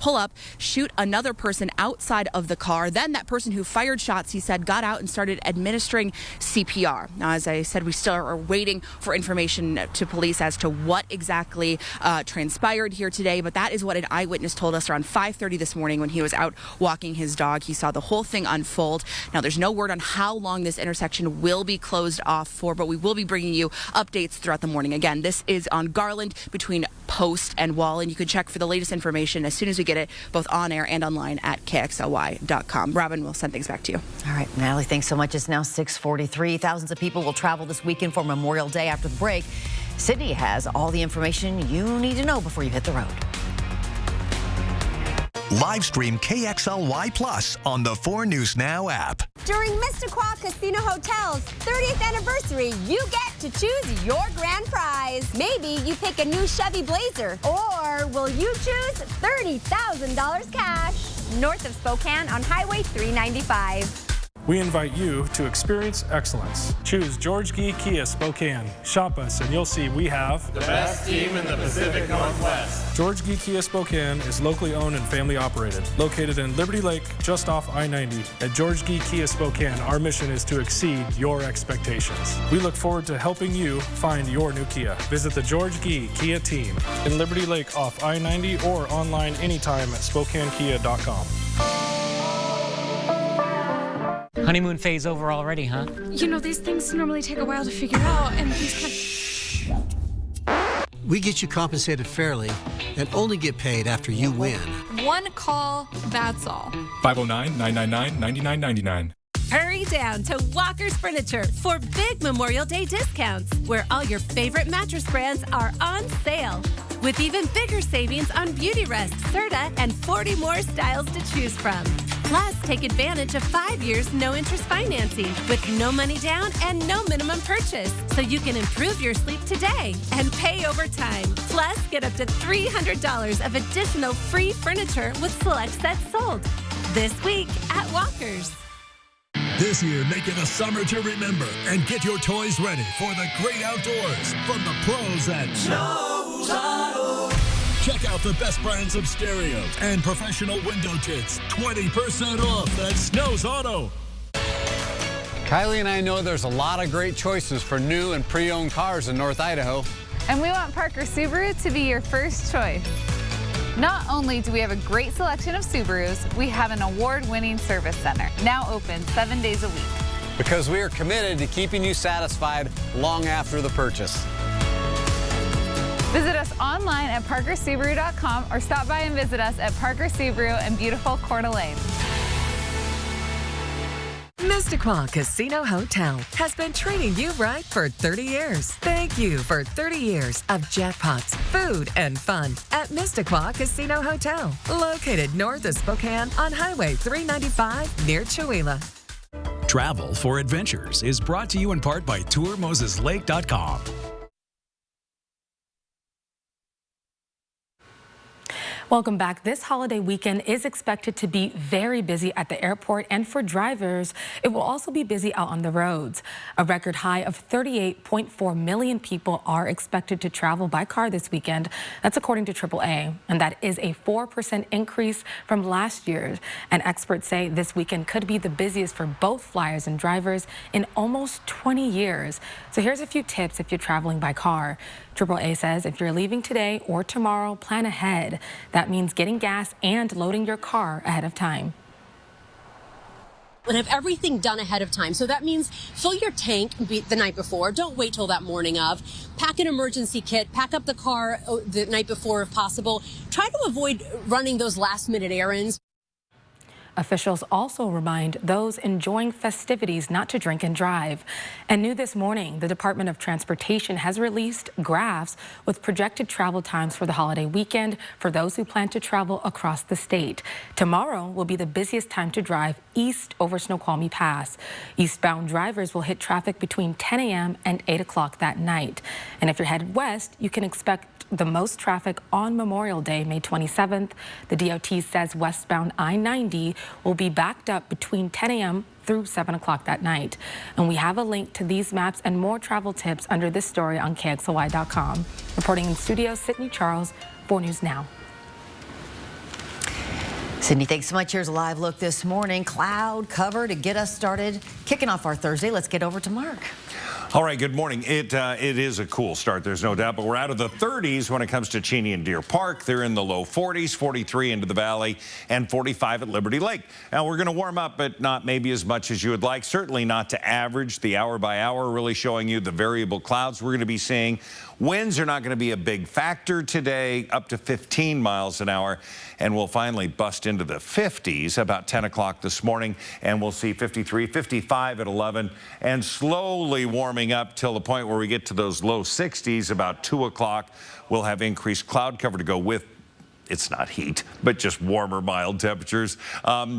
pull up, shoot another person outside of the car. Then that person who fired shots, he said, got out and started administering CPR. Now, as I said, we still are waiting for information to police as to what exactly transpired here today, but that is what an eyewitness told us around 5:30 this morning when he was out walking his dog. He saw the whole thing unfold. Now, there's no word on how long this intersection will be closed off for, but we will be bringing you updates throughout the morning. Again, this is on Garland between Post and Wall, and you can check for the latest information as soon as we get it, both on air and online at KXLY.com. Robin, we'll send things back to you. All right, Natalie, thanks so much. It's now 6:43. Thousands of people will travel this weekend for Memorial Day. After the break, Sydney has all the information you need to know before you hit the road. Live stream KXLY Plus on the 4 News Now app. During Mississauga Casino Hotel's 30th anniversary, you get to choose your grand prize. Maybe you pick a new Chevy Blazer. Or will you choose $30,000 cash? North of Spokane on Highway 395. We invite you to experience excellence. Choose George Gee Kia Spokane. Shop us and you'll see we have the best team in the Pacific Northwest. George Gee Kia Spokane is locally owned and family operated. Located in Liberty Lake, just off I-90. At George Gee Kia Spokane, our mission is to exceed your expectations. We look forward to helping you find your new Kia. Visit the George Gee Kia team in Liberty Lake off I-90 or online anytime at SpokaneKia.com. Honeymoon phase over already, huh? You know, these things normally take a while to figure out, and these We get you compensated fairly and only get paid after you win. One call, that's all. 509-999-9999. Hurry down to Walker's Furniture for big Memorial Day discounts, where all your favorite mattress brands are on sale. With even bigger savings on Beautyrest, Serta, and 40 more styles to choose from. Plus, take advantage of 5 years no-interest financing with no money down and no minimum purchase, so you can improve your sleep today and pay over time. Plus, get up to $300 of additional free furniture with select sets sold. This week at Walker's. This year, make it a summer to remember and get your toys ready for the great outdoors from the pros at Snow's Auto. Check out the best brands of stereos and professional window tints. 20% off at Snow's Auto. Kylie and I know there's a lot of great choices for new and pre-owned cars in North Idaho. And we want Parker Subaru to be your first choice. Not only do we have a great selection of Subarus, we have an award-winning service center, now open 7 days a week. Because we are committed to keeping you satisfied long after the purchase. Visit us online at parkersubaru.com or stop by and visit us at Parker Subaru in beautiful Coeur d'Alene. Mistaqua Casino Hotel has been treating you right for 30 years. Thank you for 30 years of jackpots, food, and fun at Mistaqua Casino Hotel, located north of Spokane on Highway 395 near Chewelah. Travel for Adventures is brought to you in part by TourMosesLake.com. Welcome back. This holiday weekend is expected to be very busy at the airport, and for drivers, it will also be busy out on the roads. A record high of 38.4 million people are expected to travel by car this weekend. That's according to AAA, and that is a 4% increase from last year. And experts say this weekend could be the busiest for both flyers and drivers in almost 20 years. So here's a few tips if you're traveling by car. AAA says if you're leaving today or tomorrow, plan ahead. That means getting gas and loading your car ahead of time. And have everything done ahead of time. So that means fill your tank the night before. Don't wait till that morning of. Pack an emergency kit. Pack up the car the night before if possible. Try to avoid running those last-minute errands. Officials also remind those enjoying festivities not to drink and drive. And new this morning, the Department of Transportation has released graphs with projected travel times for the holiday weekend for those who plan to travel across the state. Tomorrow will be the busiest time to drive east over Snoqualmie Pass. Eastbound drivers will hit traffic between 10 a.m. and 8 o'clock that night. And if you're headed west, you can expect the most traffic on Memorial Day, May 27th. The DOT says westbound I-90 will be backed up between 10 a.m. through 7 o'clock that night. And we have a link to these maps and more travel tips under this story on KXLY.com. Reporting in studio, Sydney Charles, 4 News Now. Sydney, thanks so much. Here's a live look this morning. Cloud cover to get us started. Kicking off our Thursday. Let's get over to Mark. All right, good morning. It is a cool start, there's no doubt, but we're out of the 30s when it comes to Cheney and Deer Park. They're in the low 40s, 43 into the valley, and 45 at Liberty Lake. Now, we're going to warm up, but not maybe as much as you would like. Certainly not to average the hour by hour, really showing you the variable clouds we're going to be seeing. Winds are not going to be a big factor today, up to 15 miles an hour, and we'll finally bust into the 50s about 10 o'clock this morning, and we'll see 53, 55 at 11, and slowly warming up till the point where we get to those low 60s about 2 o'clock. We'll have increased cloud cover to go with. It's not heat, but just warmer, mild temperatures.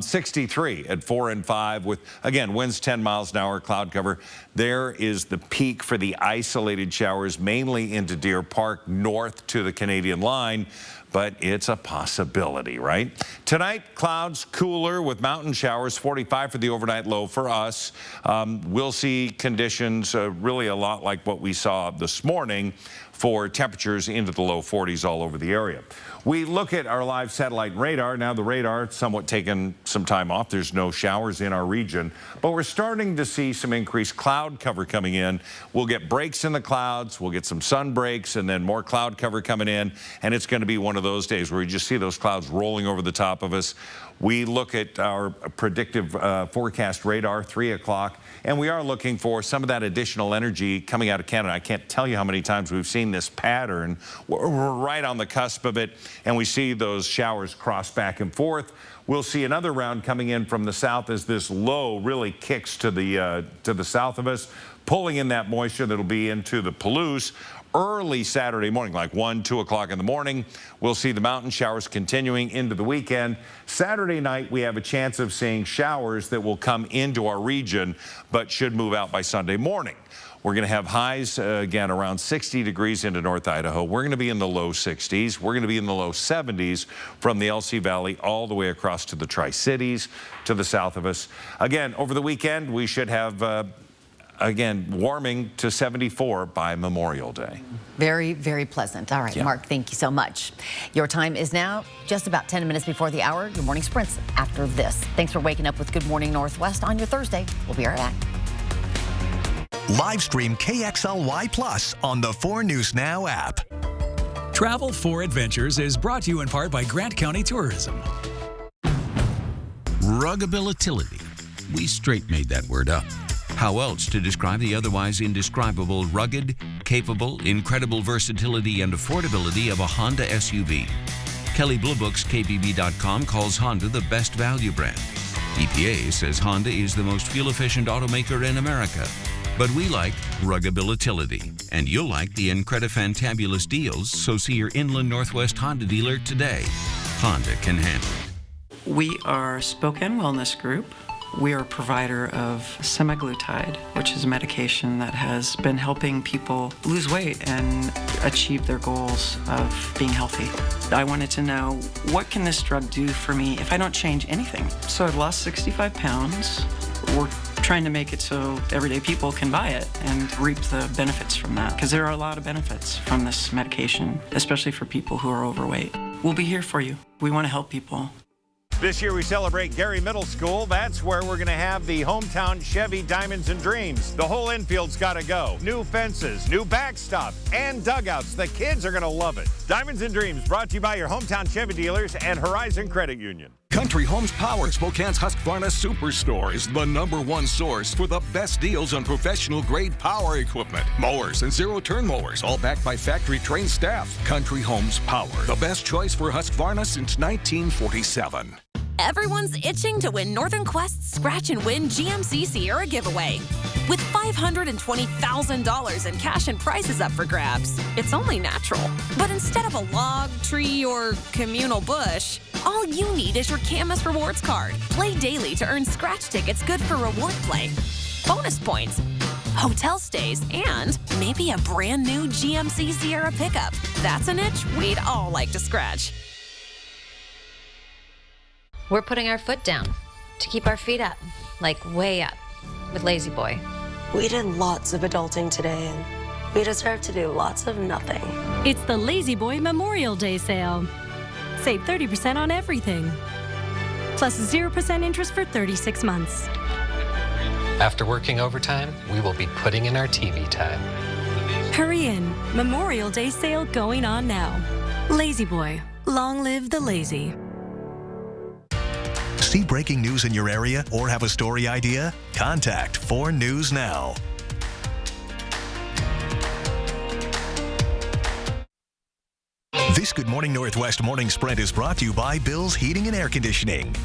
63 at 4 and 5 with, again, winds 10 miles an hour, cloud cover. There is the peak for the isolated showers, mainly into Deer Park, north to the Canadian line. but it's a possibility, right? Tonight, clouds cooler with mountain showers, 45 for the overnight low for us. We'll see conditions really a lot like what we saw this morning for temperatures into the low 40s all over the area. We look at our live satellite radar. Now the radar somewhat taken some time off. There's no showers in our region, but we're starting to see some increased cloud cover coming in. We'll get breaks in the clouds. We'll get some sun breaks and then more cloud cover coming in. And it's going to be one of those days where you just see those clouds rolling over the top of us. We look at our predictive forecast radar, 3 o'clock, and we are looking for some of that additional energy coming out of Canada. I can't tell you how many times we've seen this pattern. We're right on the cusp of it, and we see those showers cross back and forth. We'll see another round coming in from the south as this low really kicks to the south of us, pulling in that moisture that'll be into the Palouse. Early Saturday morning, like 1, 2 o'clock in the morning, we'll see the mountain showers continuing into the weekend. Saturday night, we have a chance of seeing showers that will come into our region, but should move out by Sunday morning. We're going to have highs, again, around 60 degrees into North Idaho. We're going to be in the low 60s. We're going to be in the low 70s from the LC Valley all the way across to the Tri-Cities to the south of us. Again, over the weekend, we should have again, warming to 74 by Memorial Day. Very, very pleasant. All right, Yeah. Mark, thank you so much. Your time is now just about 10 minutes before the hour. Your morning sprints after this. Thanks for waking up with Good Morning Northwest on your Thursday. We'll be right back. Live stream KXLY Plus on the 4 News Now app. Travel for Adventures is brought to you in part by Grant County Tourism. Ruggability. We straight made that word up. How else to describe the otherwise indescribable rugged, capable, incredible versatility and affordability of a Honda SUV? Kelly Blue Book's KBB.com calls Honda the best value brand. EPA says Honda is the most fuel-efficient automaker in America. But we like ruggability, and you'll like the Incredifantabulous deals, so see your Inland Northwest Honda dealer today. Honda can handle it. We are Spokane Wellness Group. We are a provider of semaglutide, which is a medication that has been helping people lose weight and achieve their goals of being healthy. I wanted to know, what can this drug do for me if I don't change anything? So I've lost 65 pounds. We're trying to make it so everyday people can buy it and reap the benefits from that, because there are a lot of benefits from this medication, especially for people who are overweight. We'll be here for you. We want to help people. This year we celebrate Gary Middle School. That's where we're going to have the hometown Chevy Diamonds and Dreams. The whole infield's got to go. New fences, new backstop, and dugouts. The kids are going to love it. Diamonds and Dreams brought to you by your hometown Chevy dealers and Horizon Credit Union. Country Homes Power, Spokane's Husqvarna Superstore, is the #1 source for the best deals on professional-grade power equipment. Mowers and zero-turn mowers, all backed by factory-trained staff. Country Homes Power, the best choice for Husqvarna since 1947. Everyone's itching to win Northern Quest's Scratch and Win GMC Sierra giveaway. With $520,000 in cash and prizes up for grabs, it's only natural. But instead of a log, tree, or communal bush, all you need is your Camas Rewards card. Play daily to earn scratch tickets good for reward play, bonus points, hotel stays, and maybe a brand new GMC Sierra pickup. That's an itch we'd all like to scratch. We're putting our foot down to keep our feet up, like way up, with Lazy Boy. We did lots of adulting today, and we deserve to do lots of nothing. It's the Lazy Boy Memorial Day sale. Save 30% on everything, plus 0% interest for 36 months. After working overtime, we will be putting in our TV time. Hurry in. Memorial Day sale going on now. Lazy Boy. Long live the lazy. See breaking news in your area or have a story idea? Contact 4 News Now. This Good Morning Northwest morning sprint is brought to you by Bill's Heating and Air Conditioning.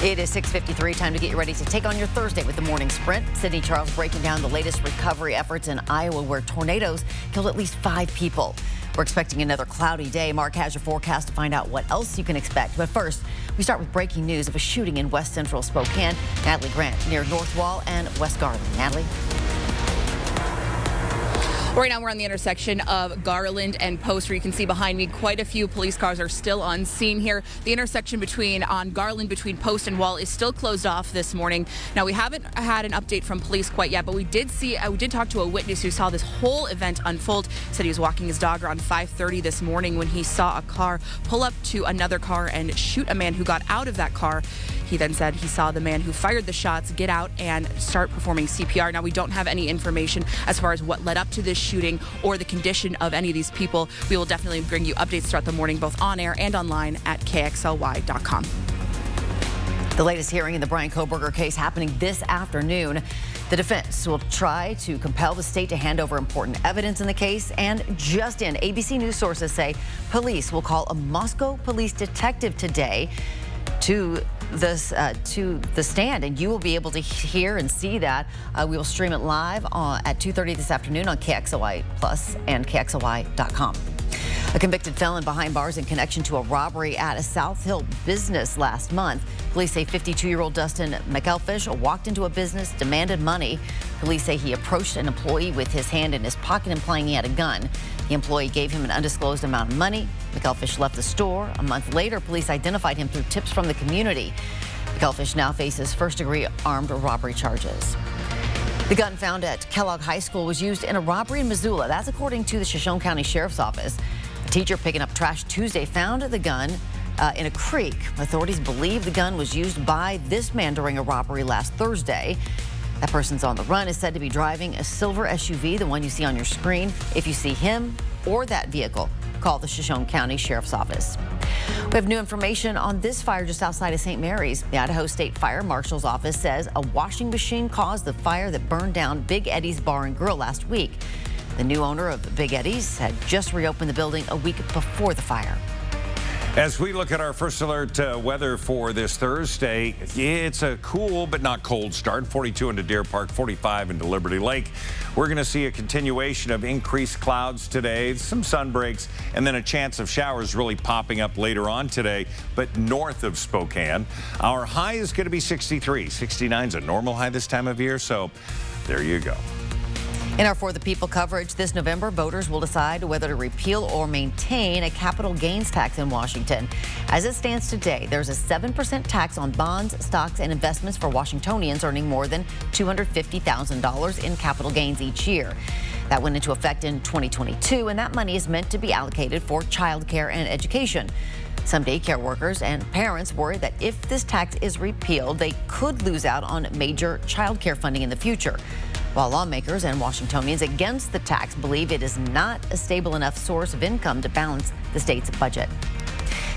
It is 6:53, time to get you ready to take on your Thursday with the morning sprint. Sydney Charles breaking down the latest recovery efforts in Iowa where tornadoes killed at least 5 people. We're expecting another cloudy day. Mark has your forecast to find out what else you can expect. But first, we start with breaking news of a shooting in west central Spokane. Natalie Grant near North Wall and West Garland. Natalie? Right now we're on the intersection of Garland and Post, where you can see behind me quite a few police cars are still on scene here. The intersection on Garland between Post and Wall is still closed off this morning. Now, we haven't had an update from police quite yet, but we did talk to a witness who saw this whole event unfold. Said he was walking his dog around 5:30 this morning when he saw a car pull up to another car and shoot a man who got out of that car. He then said he saw the man who fired the shots get out and start performing CPR. Now, we don't have any information as far as what led up to this shooting or the condition of any of these people. We will definitely bring you updates throughout the morning, both on air and online at KXLY.com. The latest hearing in the Bryan Kohberger case happening this afternoon. The defense will try to compel the state to hand over important evidence in the case. And just in, ABC News sources say police will call a Moscow police detective today to the stand, and you will be able to hear and see that. We will stream it live at 2:30 this afternoon on KXLY Plus and KXLY.com. A convicted felon behind bars in connection to a robbery at a South Hill business last month. Police say 52-year-old Dustin McElfish walked into a business, demanded money. Police say he approached an employee with his hand in his pocket, implying he had a gun. The employee gave him an undisclosed amount of money. McElfish left the store. A month later, police identified him through tips from the community. McElfish now faces first-degree armed robbery charges. The gun found at Kellogg High School was used in a robbery in Missoula. That's according to the Shoshone County Sheriff's Office. A teacher picking up trash Tuesday found the gun in a creek. Authorities believe the gun was used by this man during a robbery last Thursday. That person's on the run, is said to be driving a silver SUV, the one you see on your screen. If you see him or that vehicle, call the Shoshone County Sheriff's Office. We have new information on this fire just outside of St. Mary's. The Idaho State Fire Marshal's Office says a washing machine caused the fire that burned down Big Eddie's Bar and Grill last week. The new owner of Big Eddie's had just reopened the building a week before the fire. As we look at our first alert weather for this Thursday, it's a cool but not cold start. 42 into Deer Park, 45 into Liberty Lake. We're going to see a continuation of increased clouds today, some sun breaks, and then a chance of showers really popping up later on today, but north of Spokane. Our high is going to be 63. 69 is a normal high this time of year, so there you go. In our For the People coverage this November, voters will decide whether to repeal or maintain a capital gains tax in Washington. As it stands today, there's a 7% tax on bonds, stocks, and investments for Washingtonians earning more than $250,000 in capital gains each year. That went into effect in 2022, and that money is meant to be allocated for child care and education. Some daycare workers and parents worry that if this tax is repealed, they could lose out on major child care funding in the future. While lawmakers and Washingtonians against the tax believe it is not a stable enough source of income to balance the state's budget.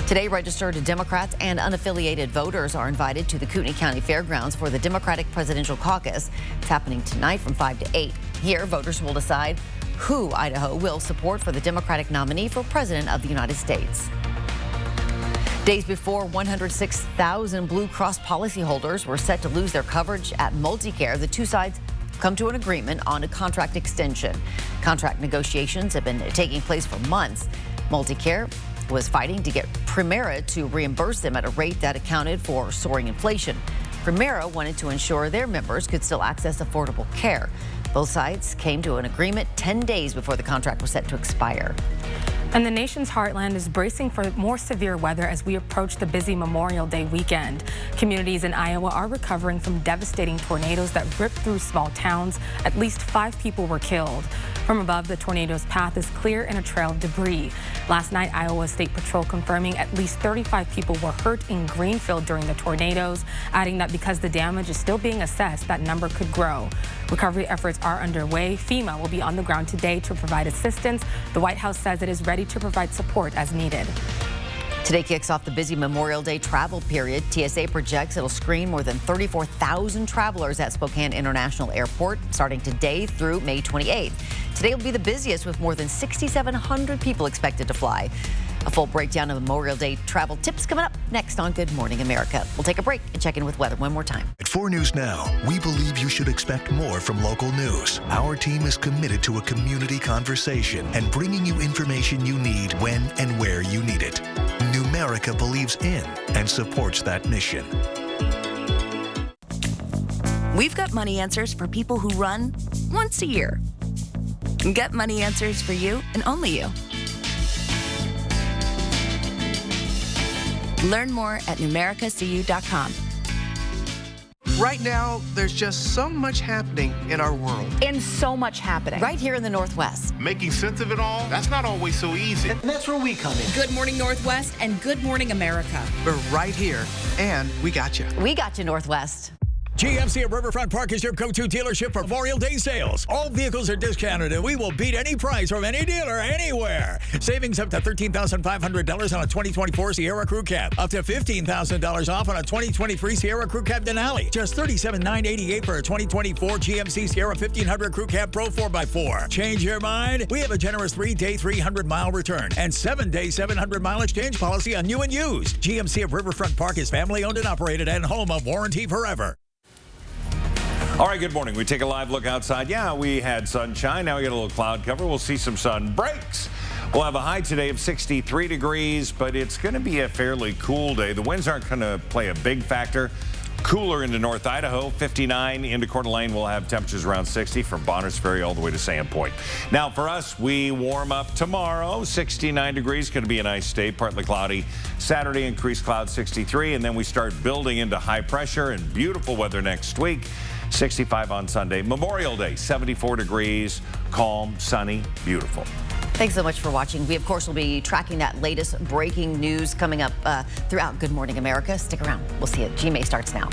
Today, registered Democrats and unaffiliated voters are invited to the Kootenai County Fairgrounds for the Democratic Presidential Caucus. It's happening tonight from 5 to 8. Here, voters will decide who Idaho will support for the Democratic nominee for President of the United States. Days before 106,000 Blue Cross policyholders were set to lose their coverage at Multicare, the two sides come to an agreement on a contract extension. Contract negotiations have been taking place for months. Multicare was fighting to get Premera to reimburse them at a rate that accounted for soaring inflation. Premera wanted to ensure their members could still access affordable care. Both sides came to an agreement 10 days before the contract was set to expire. And the nation's heartland is bracing for more severe weather as we approach the busy Memorial Day weekend. Communities in Iowa are recovering from devastating tornadoes that ripped through small towns. At least 5 people were killed. From above, the tornado's path is clear in a trail of debris. Last night, Iowa State Patrol confirming at least 35 people were hurt in Greenfield during the tornadoes, adding that because the damage is still being assessed, that number could grow. Recovery efforts are underway. FEMA will be on the ground today to provide assistance. The White House says it is ready to provide support as needed. Today kicks off the busy Memorial Day travel period. TSA projects it'll screen more than 34,000 travelers at Spokane International Airport starting today through May 28th. Today will be the busiest with more than 6,700 people expected to fly. A full breakdown of Memorial Day travel tips coming up next on Good Morning America. We'll take a break and check in with weather one more time. At 4 News Now, we believe you should expect more from local news. Our team is committed to a community conversation and bringing you information you need when and where you need it. Numerica believes in and supports that mission. We've got money answers for people who run once a year. Get money answers for you and only you. Learn more at numericacu.com. Right now, there's just so much happening in our world. And so much happening. Right here in the Northwest. Making sense of it all, that's not always so easy. And that's where we come in. Good morning, Northwest, and good morning, America. We're right here, and we got you. We got you, Northwest. GMC at Riverfront Park is your go-to dealership for Memorial Day sales. All vehicles are discounted, and we will beat any price from any dealer anywhere. Savings up to $13,500 on a 2024 Sierra Crew Cab. Up to $15,000 off on a 2023 Sierra Crew Cab Denali. Just $37,988 for a 2024 GMC Sierra 1500 Crew Cab Pro 4x4. Change your mind? We have a generous 3-day, 300-mile return and 7-day, 700-mile exchange policy on new and used. GMC of Riverfront Park is family-owned and operated and home of Warranty Forever. All right, good morning. We take a live look outside. Yeah, we had sunshine. Now we got a little cloud cover. We'll see some sun breaks. We'll have a high today of 63 degrees, but it's going to be a fairly cool day. The winds aren't going to play a big factor. Cooler into North Idaho, 59 into Coeur d'Alene. We'll have temperatures around 60 from Bonners Ferry all the way to Sandpoint. Now for us, we warm up tomorrow, 69 degrees. Going to be a nice day, partly cloudy. Saturday, increased cloud, 63, and then we start building into high pressure and beautiful weather next week. 65 on Sunday. Memorial Day, 74 degrees, calm, sunny, beautiful. Thanks so much for watching. We, of course, will be tracking that latest breaking news coming up throughout Good Morning America. Stick around. We'll see you. GMA starts now.